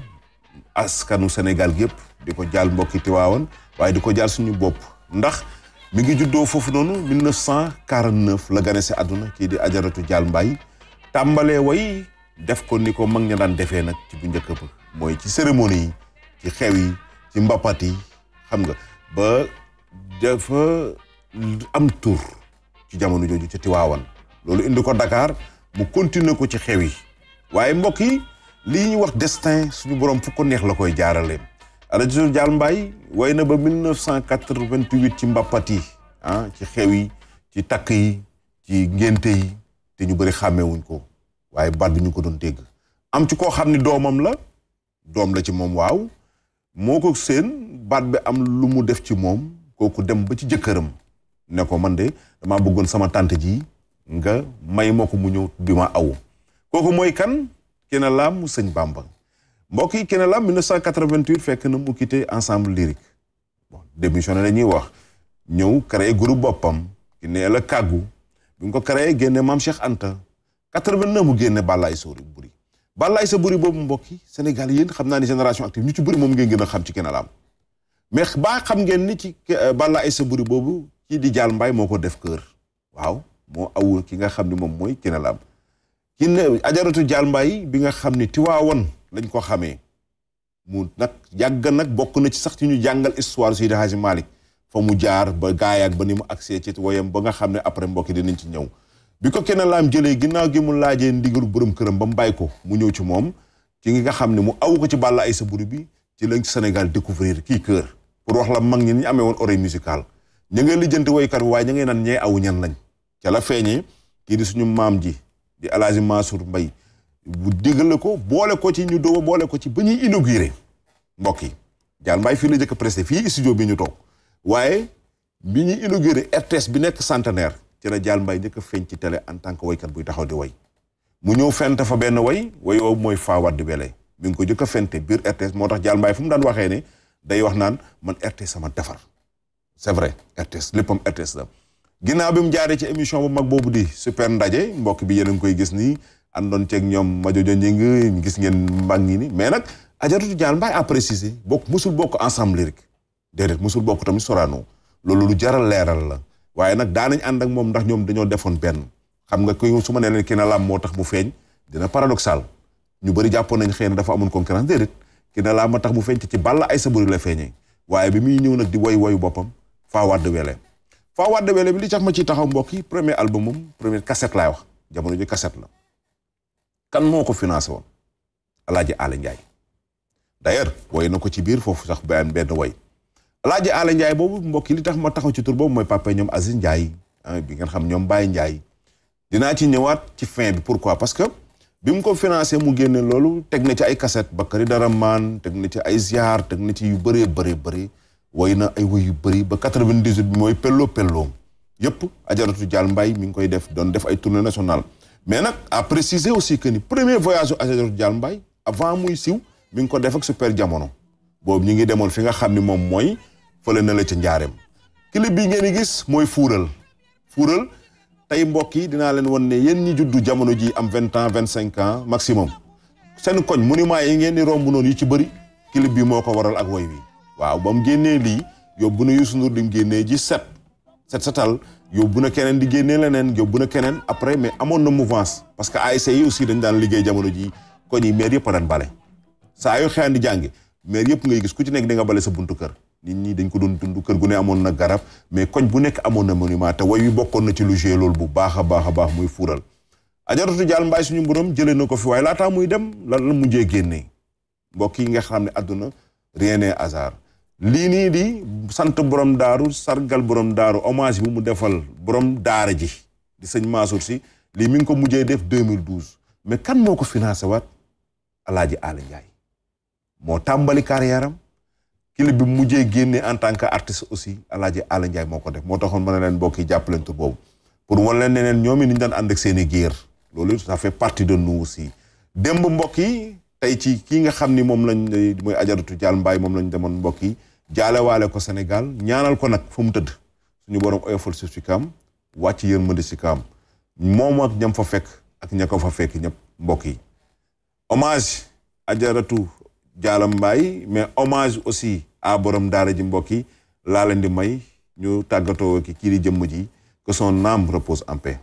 askanu Sénégal gépp di ko jaal mbokki Tiwaawan waaye di ko jaal suñu bopp ndax mi ngi juddoo foofu noonu 1949 la gane si àdduna kii di Ajaratu Dial Mbaye tàmbalee way def ko ni ko mag ña daan defee nag ci bu njëkk ba mooy ci cérémonie yi ci xew yi ci mbapat yi xam nga ba dafa am tur ci jamono jooju ci Tiwaawan loolu indi ko Dakar mu continuer ko ci xew yi waaye mbokk yi lii ñuy wax destin suñu borom fu ko neex la koy jaarale Ajaratu Dial Mbaye way na ba 1988 ci mbapat yi ci xew yi ci takk yi ci ngénte yi te ñu bëri xàmmeewuñ ko waaye baat bi ñu ko doon dégg am ci koo xam ni doom la ci moom waaw moo ko seen baat bi am lu mu def ci moom kooku dem ba ci jëkkëram ne ko man de damaa bëggoon sama tante ji nga may ma ko mu ñëw bi ma aw kooku mooy kan Kiné Lam mu sëñ Bamba mbokk yi Kiné Lam 1988 fekk na mu quitté ensemble lyrique bon démissionné la ñuy wax ñëw créé groupe boppam ki ne la kàggu bi mu ko créé génne Maam Cheikh Anta 89 mu génne Balla Aïssa Boury Balla Aïssa Boury boobu mbokk yi Sénégal yéen xam naa ni génération active ñu ci bëri moom ngeen gën a xam ci Kiné Lam mais baa xam ngeen ni ci Balla Aïssa Boury boobu kii di Dial Mbaye moo ko def kër waaw moo aw ki nga xam ni moom mooy Kiné Lam ki ne Ajaratu Dial Mbaye bi nga xam ni Tiwaawan lañ ko xamee mu nag yàgg nag bokk na ci sax ci ñu jàngal histoire Seydi Hadji Malick fa mu jaar ba gaayaak ba ni mu accès ci woyam ba nga xam ne après mbokk yi dinañ ci ñëw bi ko Kiné Lam jëlee ginnaaw gi mu laajee ndigalu borom këram ba mu bàyyi ko mu ñëw ci moom ci nga xam ne mu aw ko ci Balla Aïssa Boury bi ci lañ Sénégal découvrir kii kër pour wax la mag ñi ñu amee woon oreille musicale ña ngay lijjanti woykat bi waaye ña ngay naan ñee aw ñan lañ ca la feeñee kii di suñu maam ji di El Hadji Mansour Mbaye bu digale ko boole ko ci ñu doo boole ko ci ba ñuy inauguré mbokk yi Dial Mbaye fii la jëkk presté fii studio bi ñu toog waaye bi ñuy inauguré RTS bi nekk centenaire ci la Dial Mbaye njëkk a feeñ ci télé en tant que waykat buy taxaw di way mu ñëw fent fa benn way woowu mooy Faa Wadd Wele mi ngi ko jëkk a fente biir RTS moo tax Dial Mbaye fu mu daan waxee ne day wax naan man RTS sama defar c'est vrai RTS léppam RTS la ginnaaw bi mu jaaree ci émission bu mag boobu di super ndaje mbokk bi yéen a ngi koy gis nii àndoon ceeg ñoom Majojo Njing gis ngeen mag ñi ni mais nag Ajaratu Dial Mbaye a précisé musul bokk ensemble lyrique déedéet musul bokk tamit Sorano loolu lu jaral leeral la waaye nag daanañ ànd ak moom ndax ñoom dañoo defoon benn xam nga ko su ma nee leen Kiné Lam moo tax mu feeñ dina paradoxal ñu bëri jàppoon nañ xëy na dafa amoon concurrence déedéet Kiné Lam ma tax mu feeñ ci Balla Aïssa Boury la feeñee waaye bi muy ñëw nag di woyu boppam Faa Wadd Wele Faa Wadd Wele bi li tax ma ciy taxaw mbokk yi premier album moom première cassette laay wax jamono ji cassette la kan moo ko financé woon Alaaji Aly Ndiaye d'ailleurs woy na ko ci biir foofu sax benn woy Alaaji Aly Ndiaye boobu mbokk yi li tax ma taxaw ci tur boobu mooy papa ñoom Aziz Ndiaye bi ngeen xam ñoom Baye Ndiaye dinaa ci ñëwaat ci fin bi pourquoi parce que bi mu ko financé mu génne loolu teg na ci ay cassette Bakary Dara Maan teg na ci ay ziar teg na ci yu bëree woy na ay woy yu bëri ba 98 bi mooy pelloom yëpp Ajaratu Dial Mbaye mi ngi koy doon def ay tournée nationale mais nag à préciser aussi que ni premier voyage u Ajaratu Dial Mbaye avant muy siw mi ngi ko def ak Super Jamono boobu ñu ngi demoon fi nga xam ni moom mooy fële na la ca njaareem clip bi ngeen di gis mooy fuural tey mbokk yi dinaa leen wan ne yéen ñi juddu jamono ji am 20 ans 25 ans maximum seen koñ monument yi ngeen di romb noonu yu ci bëri clip bi moo ko waral ak woy wi waaw ba mu génnee lii yóbbu na Youssou Ndour di mu génnee ji setal yóbbu na keneen di génnee leneen yóbbu na keneen après mais amoon na mouvance parce que ASC yi aussi dañ daan liggéey jamono ji koñ yi maire yëpp a daan bale saa yoo xëyaan di jàngi maire yëpp ngay gis ku ci nekk di nga bale sa buntu kër nit ñi dañ ko doon dund kër gu ne amoon na garab mais koñ bu nekk amoon na monument te woy wi bokkoon na ci lu joué loolu bu baax a baax muy fuural Ajaratu Dial Mbaye suñu borom jëlee na ko fi waaye laataa muy dem lan la mujjee génnee mbokk yi nga xam ne àdduna rien n'est hasard lii nii di sant borom daaru sargal borom daaru hommage bi mu defal borom daara ji di sëñ Mansour Sy lii mi ngi ko mujjee def 2012 mais kan moo ko financé waat Alaaji Aly Ndiaye moo tàmbali carrière am clip bi mujjee génne en tant que artiste aussi Alaaji Aly Ndiaye moo ko def moo taxoon mën na leen mbokk yi jàpp leen tur boobu pour wan leen neneen ñoom it ni ñu daan ànd ak seen i géer loolu ça fait partie de nous aussi démb mbokk yi tey ci kii nga xam ni moom lañ mooy Ajaratu Dial Mbaye moom lañ demoon mbokk yi jaalewaale ko Sénégal ñaanal ko nag fu mu tëdd suñu borom oyofal suuf si kaam wàcc yërmande si kaam moom ak ñam fa fekk ak ña ko fa fekk ñëpp mbokk yi hommage Ajaratu Dial Mbaye mais hommage aussi à borom daara ji mbokk yi laa leen di may ñu tàggatoo ki kii di jëmm ji que son âme repose en paix.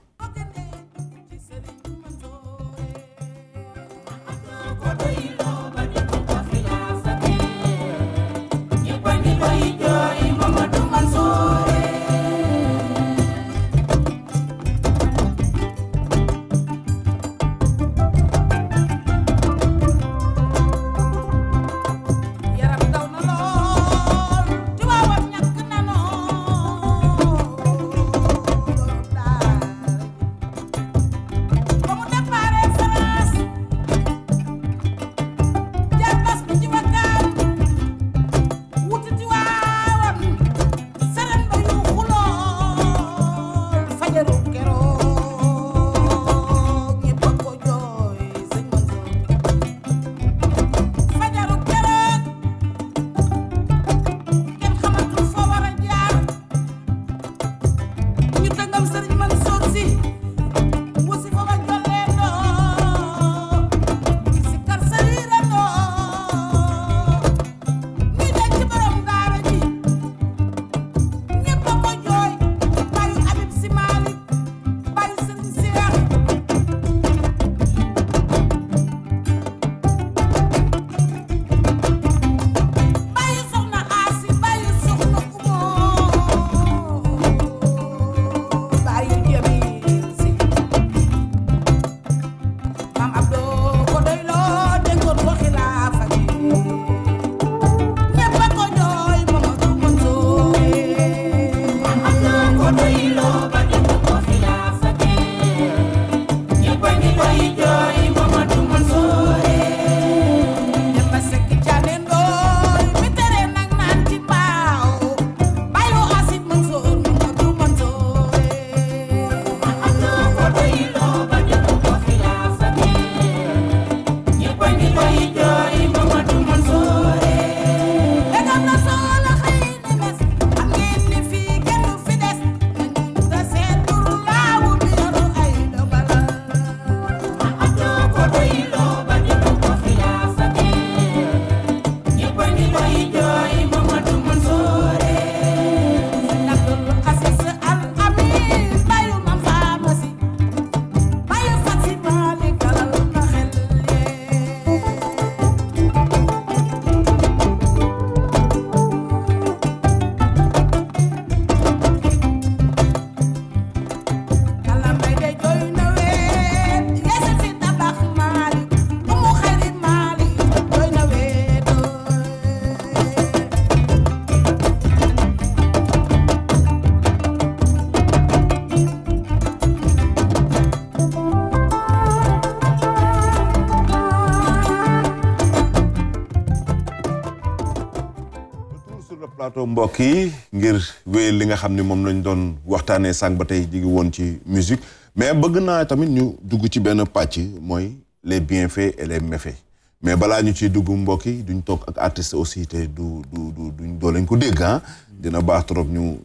plateau mbokk yi ngir wéyal li nga xam ni moom lañ doon waxtaanee sànq ba tey jigi woon ci musique mais bëgg naa tamit ñu dugg ci benn pàcc mooy les bienfaits et les méfaits mais balaa ñu ciy dugg mbokk yi duñ toog ak artiste aussi te duñ doo leen ko dégg ah dina baax trop ñu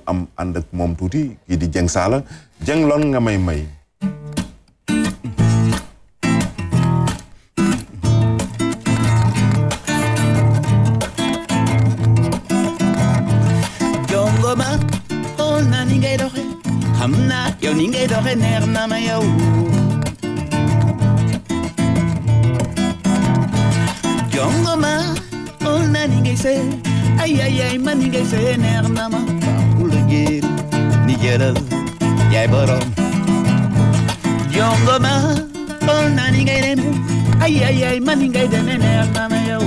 am ànd ak moom tuuti kii di Dieng Saala Dieng loon nga may xam naa yow ni ngay doxe neex na ma yow jongo ma xool naa ni ngay sey ay man ni ngay sey neex na ma bu la jéer ni jëlal yaay borom jongo ma xool naa ni ngay deme ay man ni ngay deme neex na ma yow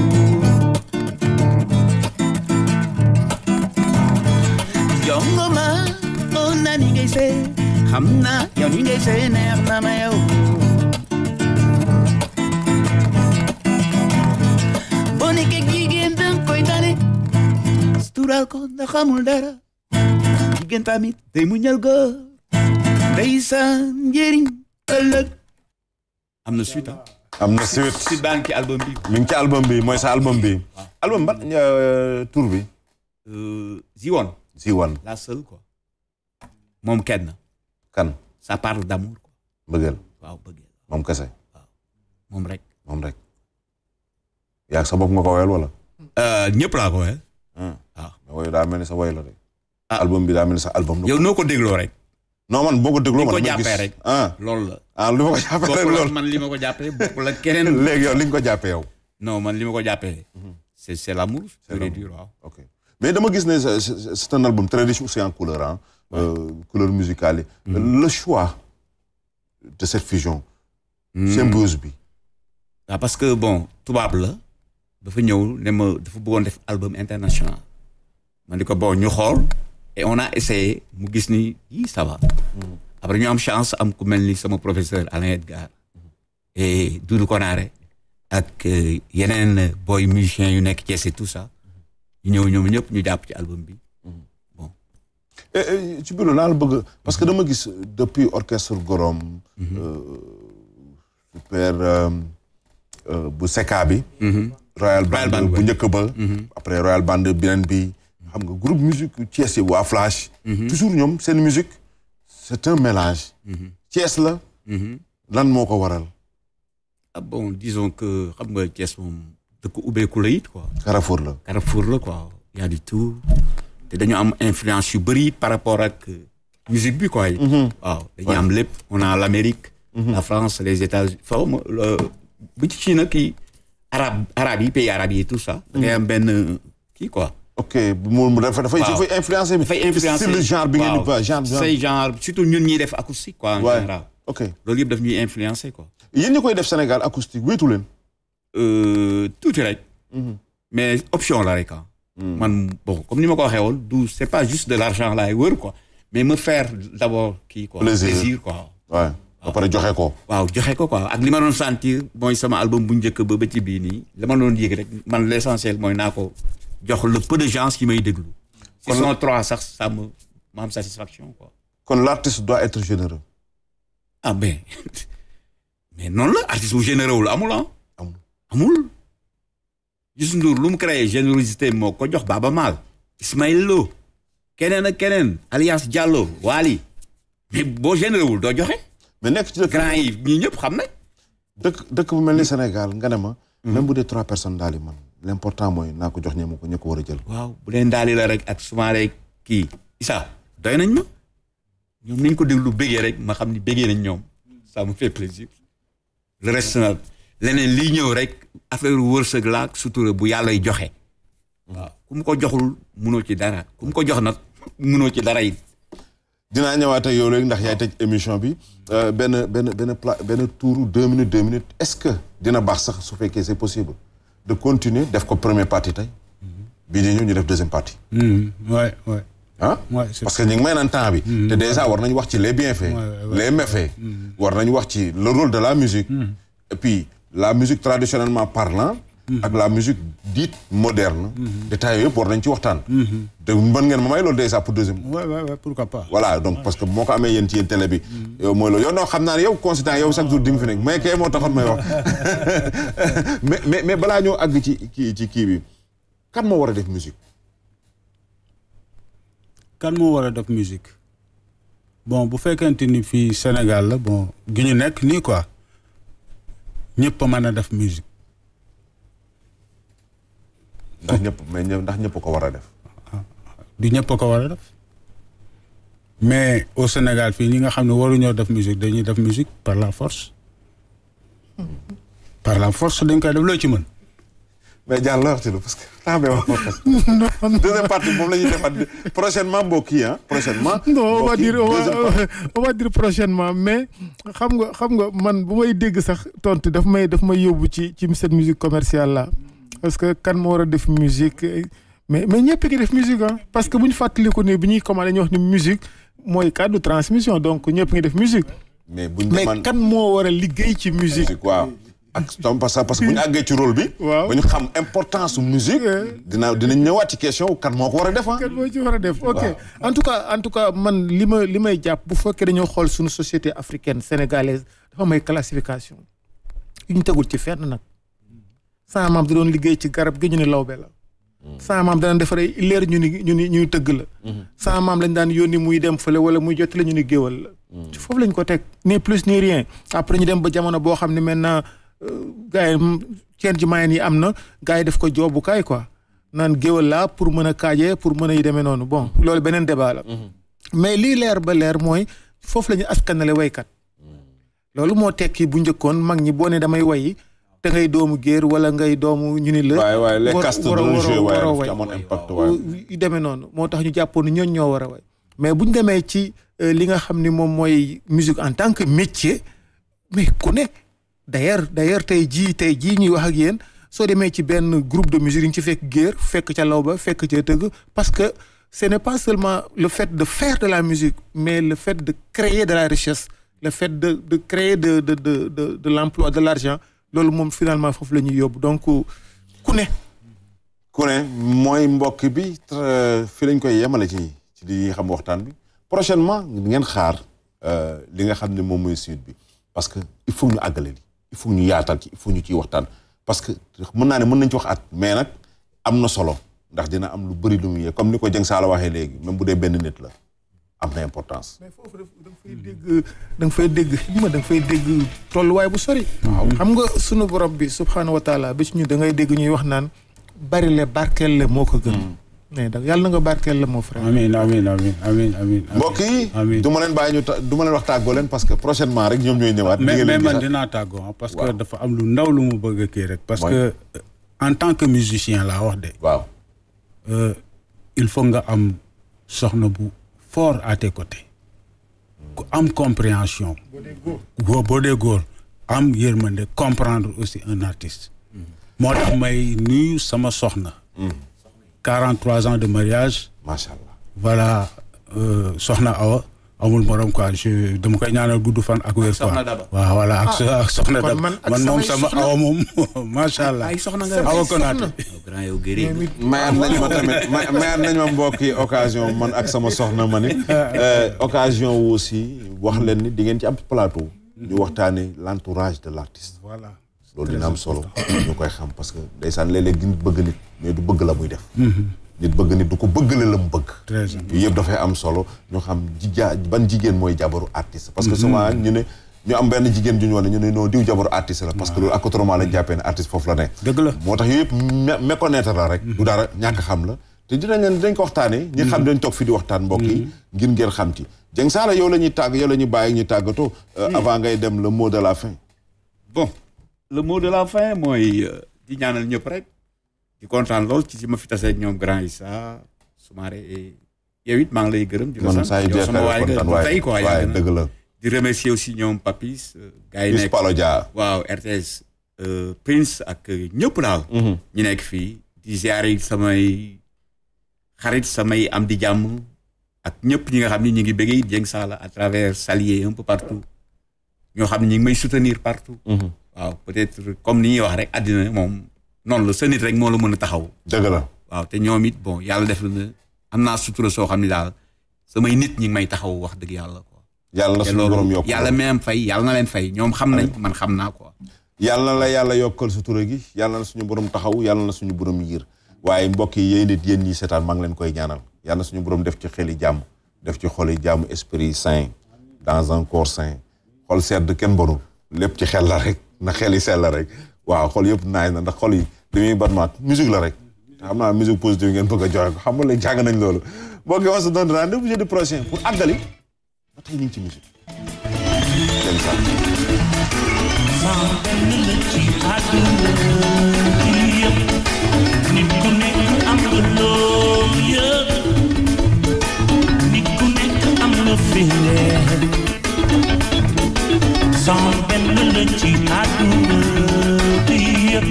jongo ma na ni ngay sey xam naa yow ni ngay sey neex na ma yow boo nekkee jigéen danga koy tane sutural ko da xamul dara jigéen tamit day muñal góor day sa njëriñ ëllëg am na suite am na suite baa ngi ci album bi mi ngi ci album bi mooy sa album bi album ba tour bi Ziwan la seule quoi moom kenn kan ça parle d'amour quoi bëggeel waaw bëggeel moom kese waaw moom rek yaa sa bopp nga ko woyal wala ñëpp laa ko woyal waaw woy daa mel ni sa woy la rek album bi daa mel ni sa album yow noo ko dégloo rek non man boo ko dégloo man ko jàppee rek loolu la li ma ko jàppee rek loolu man li ma ko jàppee bokkul ak keneen léegi yow li nga ko jàppee yow non man li ma ko jàppee c'est l'amour pur et dur waaw ok mais dama gis ne c'est un album très riche aussi en couleur couleur musicale yi le choix de cette fusion symbiose bi waaw parce que bon tubaab la dafa ñëw ne ma dafa bëggoon def album international man di ko bon ñu xool et on a essayé mu gis ni ça va après ñu am chance am ku mel ni sama professeur Alain Edgar et Doudou Konaré ak yeneen boy musiciens yu nekk Thiès et tout ça ñu ñëw ñoom ñëpp ñu jàpp ci album bi ci biir naa la bëgg parce que dama gis depuis orchestre Gorom super bu Seka bi Royal Band bu njëkk ba après Royal Band beneen bi xam nga groupe musique Thiès yi waa Flash toujours ñoom seen musique c'est un mélange Thiès la lan moo ko waral bon disons que xam nga Thiès moom dëkk ubbeeku la it quoi Carrefour la quoi y a du tout te dañu am influence yu bëri par rapport ak musique bi quoi waaw dañu am lépp on a l'Amérique la France les États-Unis bu ci Chine kii arabe yi pays arabe yi tout ça da ngay am benn kii quoi ok dafay influencer style genre bi ngeen di ba genre surtout ñun ñuy def acoustique quoi en général ok loolu yëpp daf ñuy influencer quoi yéen ñi koy def Sénégal acoustique wéetu leen tuuti rek mais option la rek man bon comme ni ma ko waxee woon c'est pas juste de l'argent laay wër quoi mais me faire d'abord kii quoi plaisir quoi waaw ba pare joxe ko waaw joxe ko quoi ak li ma doon sentir mooy sama album bu njëkk ba ci bii nii la ma doon yëg rek man l'essentiel mooy naa ko jox le peu de gens qui may déglu si sont trois sax ça ma am satisfaction quoi kon l'artiste doit être généreux mais noonu la artiste bu généreux wul amul amul Youssou Ndour lu mu créé générosité moo ko jox Baaba Maal Ismaël Lo keneen ak keneen Alias Diallo Wally mais boo généreux wul doo joxe mais nekk ci dëkk grand yi ñii ñëpp xam nañ dëkk bu mel ni Sénégal nga ne ma même bu dee 3 personnes daal di man l'important mooy naa ko jox ñe ko war a jël waaw bu dee ndaali la rek ak souvent rek kii Issa doy nañ ma ñoom nañ ko déglu bégee rek ma xam ni bégee nañ ñoom ça me fait plaisir le reste nag leneen lii ñëw rek affaire wërsëg la ak sutura bu yàllay joxe waaw ku mu ko joxul munoo ci dara ku mu ko jox nag munoo ci dara it dinaa ñëwaat ak yow léegi ndax yaay tëj émission bi benn tour 2 minutes est-ce que dina baax sax su fekkee c'est possible de continuer def ko première partie tey bii di ñëw ñu def deuxième partie ouais parce que ñu ngi may naan temps bi te déjà war nañu wax ci les bienfaits les méfaits war nañu wax ci le rôle de la musique et puis la musique traditionnellement parlant ak la musique dite moderne. détails yooyu yëpp war nañ ci waxtaan. te mën ngeen ma may loolu déjà pour deuxième. ouais pourquoi pas. voilà donc parce que moo ko amee yéen ci yéen télé bi. yow mooy loolu yow non xam naa ne yow consultant yow chaque jour di nga fi nekk mais kay moo taxoon may wax mais balaa ñoo àgg ci kii bi kan moo war a def musique. kan moo war a def musique bon bu fekkente ni fii Sénégal la bon gi ñu nekk nii quoi ñëpp a mën a def musique. ndax ñëpp ko war a def. du ñëpp a ko war a def mais au Sénégal fii ñi nga xam ne waruñoo def musique dañuy def musique par la force. par la force dañ koy def loo ci mën. mais Diallo la wax ci lu parce que temps bee wax deuxième partie moom la ñuy defaat prochainement mbokk yi prochainement. non on va dire prochainement mais xam nga man bu may dégg sax tontu daf may yóbbu ci cette musique commerciale là parce que kan moo war a def musique mais ñëpp ki def musique parce que bu ñu fàttaliku ne bi ñuy commandé ñu wax ni musique mooy cadre de transmission donc ñëpp ngi def musique. mais kan moo war a liggéey ci musique. waaw. ak parce que bu ñu àggee ci rôle bi. waaw ba ñu xam importance su musique. dinañ ñëwaat ci question kan moo ko war a def kan moo ci war a def ok en tout cas man li may jàpp bu fekkee dañoo xool suñu société africaine sénégalaise dafa may classification yu ñu tegul ci fenn nag. sama maam da doon liggéey ci garab gi ñu ne lawbe la. sama maam daan defar ay leer ñu ni tëgg la. sama maam lañ daan yónni muy dem fële wala muy jot la ñu ni géwal la. foofu lañ ko teg ni plus ni rien après ñu dem ba jamono boo xam ne maintenant. gars yi ceen ji mayen yi am na gars yi def ko joobukaay quoi naan géwal laa pour mën a kaajee pour mën a yi demee noonu bon loolu beneen débat la mais lii leer ba leer mooy foofu la ñu askanale waykat loolu moo tekki bu njëkkoon mag ñi boo ne damay wayi te ngay doomu géer wala ngay doomu ñu ni la waaye les castes doon joué waaye amoon impact waaye yu demee noonu moo tax ñu jàppoon ñooñ ñoo war a way mais buñ demee ci li nga xam ni moom mooy musique en tant que métier mais ku ne d'ailleurs tey jii ñuy wax ak yéen soo demee ci benn groupe de musique dañ ci fekk géer fekk ca lawba fekk ca tëgg parce que ce n'est pas seulement le fait de faire de la musique mais le fait de créer de la richesse le fait de créer de l'emploi de l'argent loolu moom finalement foofu la ñuy yóbbu donc ku ne mooy mbokk bi fi lañ koy yemale ci li xam waxtaan bi prochainement ngeen xaar li nga xam ne moom mooy suite bi parce que il faut ñu àggale li il faut ñu yaatal ci il faut ñu ciy waxtaan parce que mën naa ne mën nañ ci wax at mais nag am na solo ndax dina am lu bëri lu mu yee comme ni ko Dieng Saala waxee léegi même bu dee benn nit la am na importance. mais foofu da nga fay dégg tolluwaay bu sori. xam nga sunu borom bi subxanahu wa taala bi ci ñu da ngay dégg ñuy wax naan bari le barkeel le moo ko gën. mais da yàlla na nga barkeel la moo frère. amiin mbokk yi du ma leen bàyyi du ma leen wax tàggoo leen parce que prochainement rek ñoom ñooy ñëwaat. mais man dinaa tàggoo parce que dafa am lu ndaw lu mu bëgg a kii rek. parce que en tant que musicien laa wax de. waaw. il faut nga am soxna bu fort à tes côtés. ku am compréhension. boo dee góor am yërmande comprendre aussi un artiste. moo tax may nuyu sama soxna. 43 ans de mariage. macha allah. voilà soxna Awa amul morom quoi dama koy ñaanal gudd fan ak wér quoi. waaw voilà ak soxna Daba man moom sama Awa moom macha allah. ay soxna nga Awa Konaté. grand yow gëri. mayaat nañ ma tamit mayaat nañ ma mbokk yi occasion man ak sama soxna ma ni occasion wu aussi wax leen ni di ngeen ci am plateau. ñu waxtaanee l'entourage de l'artiste. voilà. loolu dina am solo ñu koy xam parce que ndeysaan léeg-léeg nit bëgg nit mais du bëgg la muy def. nit bëgg nit du ko bëggale la mu bëgg. yooyu yëpp dafay am solo ñu xam ban jigéen mooy jabaru artiste. parce que souvent ñu am benn jigéen ju ñu wane ñu ne non diw jabaru artiste la. parce que loolu accoutrement lañ jàppee ne artiste foofu la ne. dëgg la moo tax yooyu yëpp méconnaître la rek. du dara ñàkk xam la te dinañ ko waxtaanee. ñi xam dañ toog fi di waxtaan mbokk yi. ngir ngeen xam ci Dieng Saala yow la ñuy bàyyi ñu tàggatoo. avant ngay dem le mot de la fin. bon. le mot de la fin mooy di ñaanal ñëpp rek di kontaan lool ci ma fi tase ñoom grand Issa Soumaré et yow it maa ngi lay gërëm. di la sant yow sama waay nga tey quoi yaa dëgg la. di remercier aussi ñoom Papis. gars yi nekk waaw RTS Prince ak ñëpp daal. ñu nekk fii di ziare samay xarit samay am di jàmm ak ñëpp ñi nga xam ni ñu ngi bëggee Dieng Saala à travers Salier un peu partout ñoo xam ne ñu ngi may soutenir partout. waaw peut-être comme ni ñuy wax rek àddina moom noonu la sa nit rek moo la mën a taxaw. dëgg la waaw te ñoom it bon yàlla def na am naa sutura soo xam ne daal samay nit ñi ngi may taxaw wax dëgg yàlla quoi. yàlla na suñu borom yokk yàlla même fay yàlla na leen fay ñoom xam nañ man xam naa quoi. yàlla na la yàlla yokkal sutura gi yàlla na suñu borom taxaw yàlla na suñu borom yiir waaye mbokk yi yéen nit yéen ñi seetaan maa ngi leen koy ñaanal yàlla na suñu borom def ci xeli jàmm def ci xoli jàmm esprit sain dans un corps sain xol sedd kenn bonul lépp ci xel la rek na xel yi sell la rek waaw xol yëpp naaj na ndax xol yi li muy batmaat musique la rek xam naa musique positive ngeen bëgg a joxe ko xam nga léegi jàng nañ loolu mbokk yi on se donne rendez-vous jeudi prochain pour àggali ba tey ñu ngi ci musique leen sax nit ku nekk am nga loo yëg nit ku nekk am nga firnde sama benn la ci àdduna bi yëpp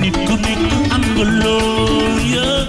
nit ku nekk am nga loo yëg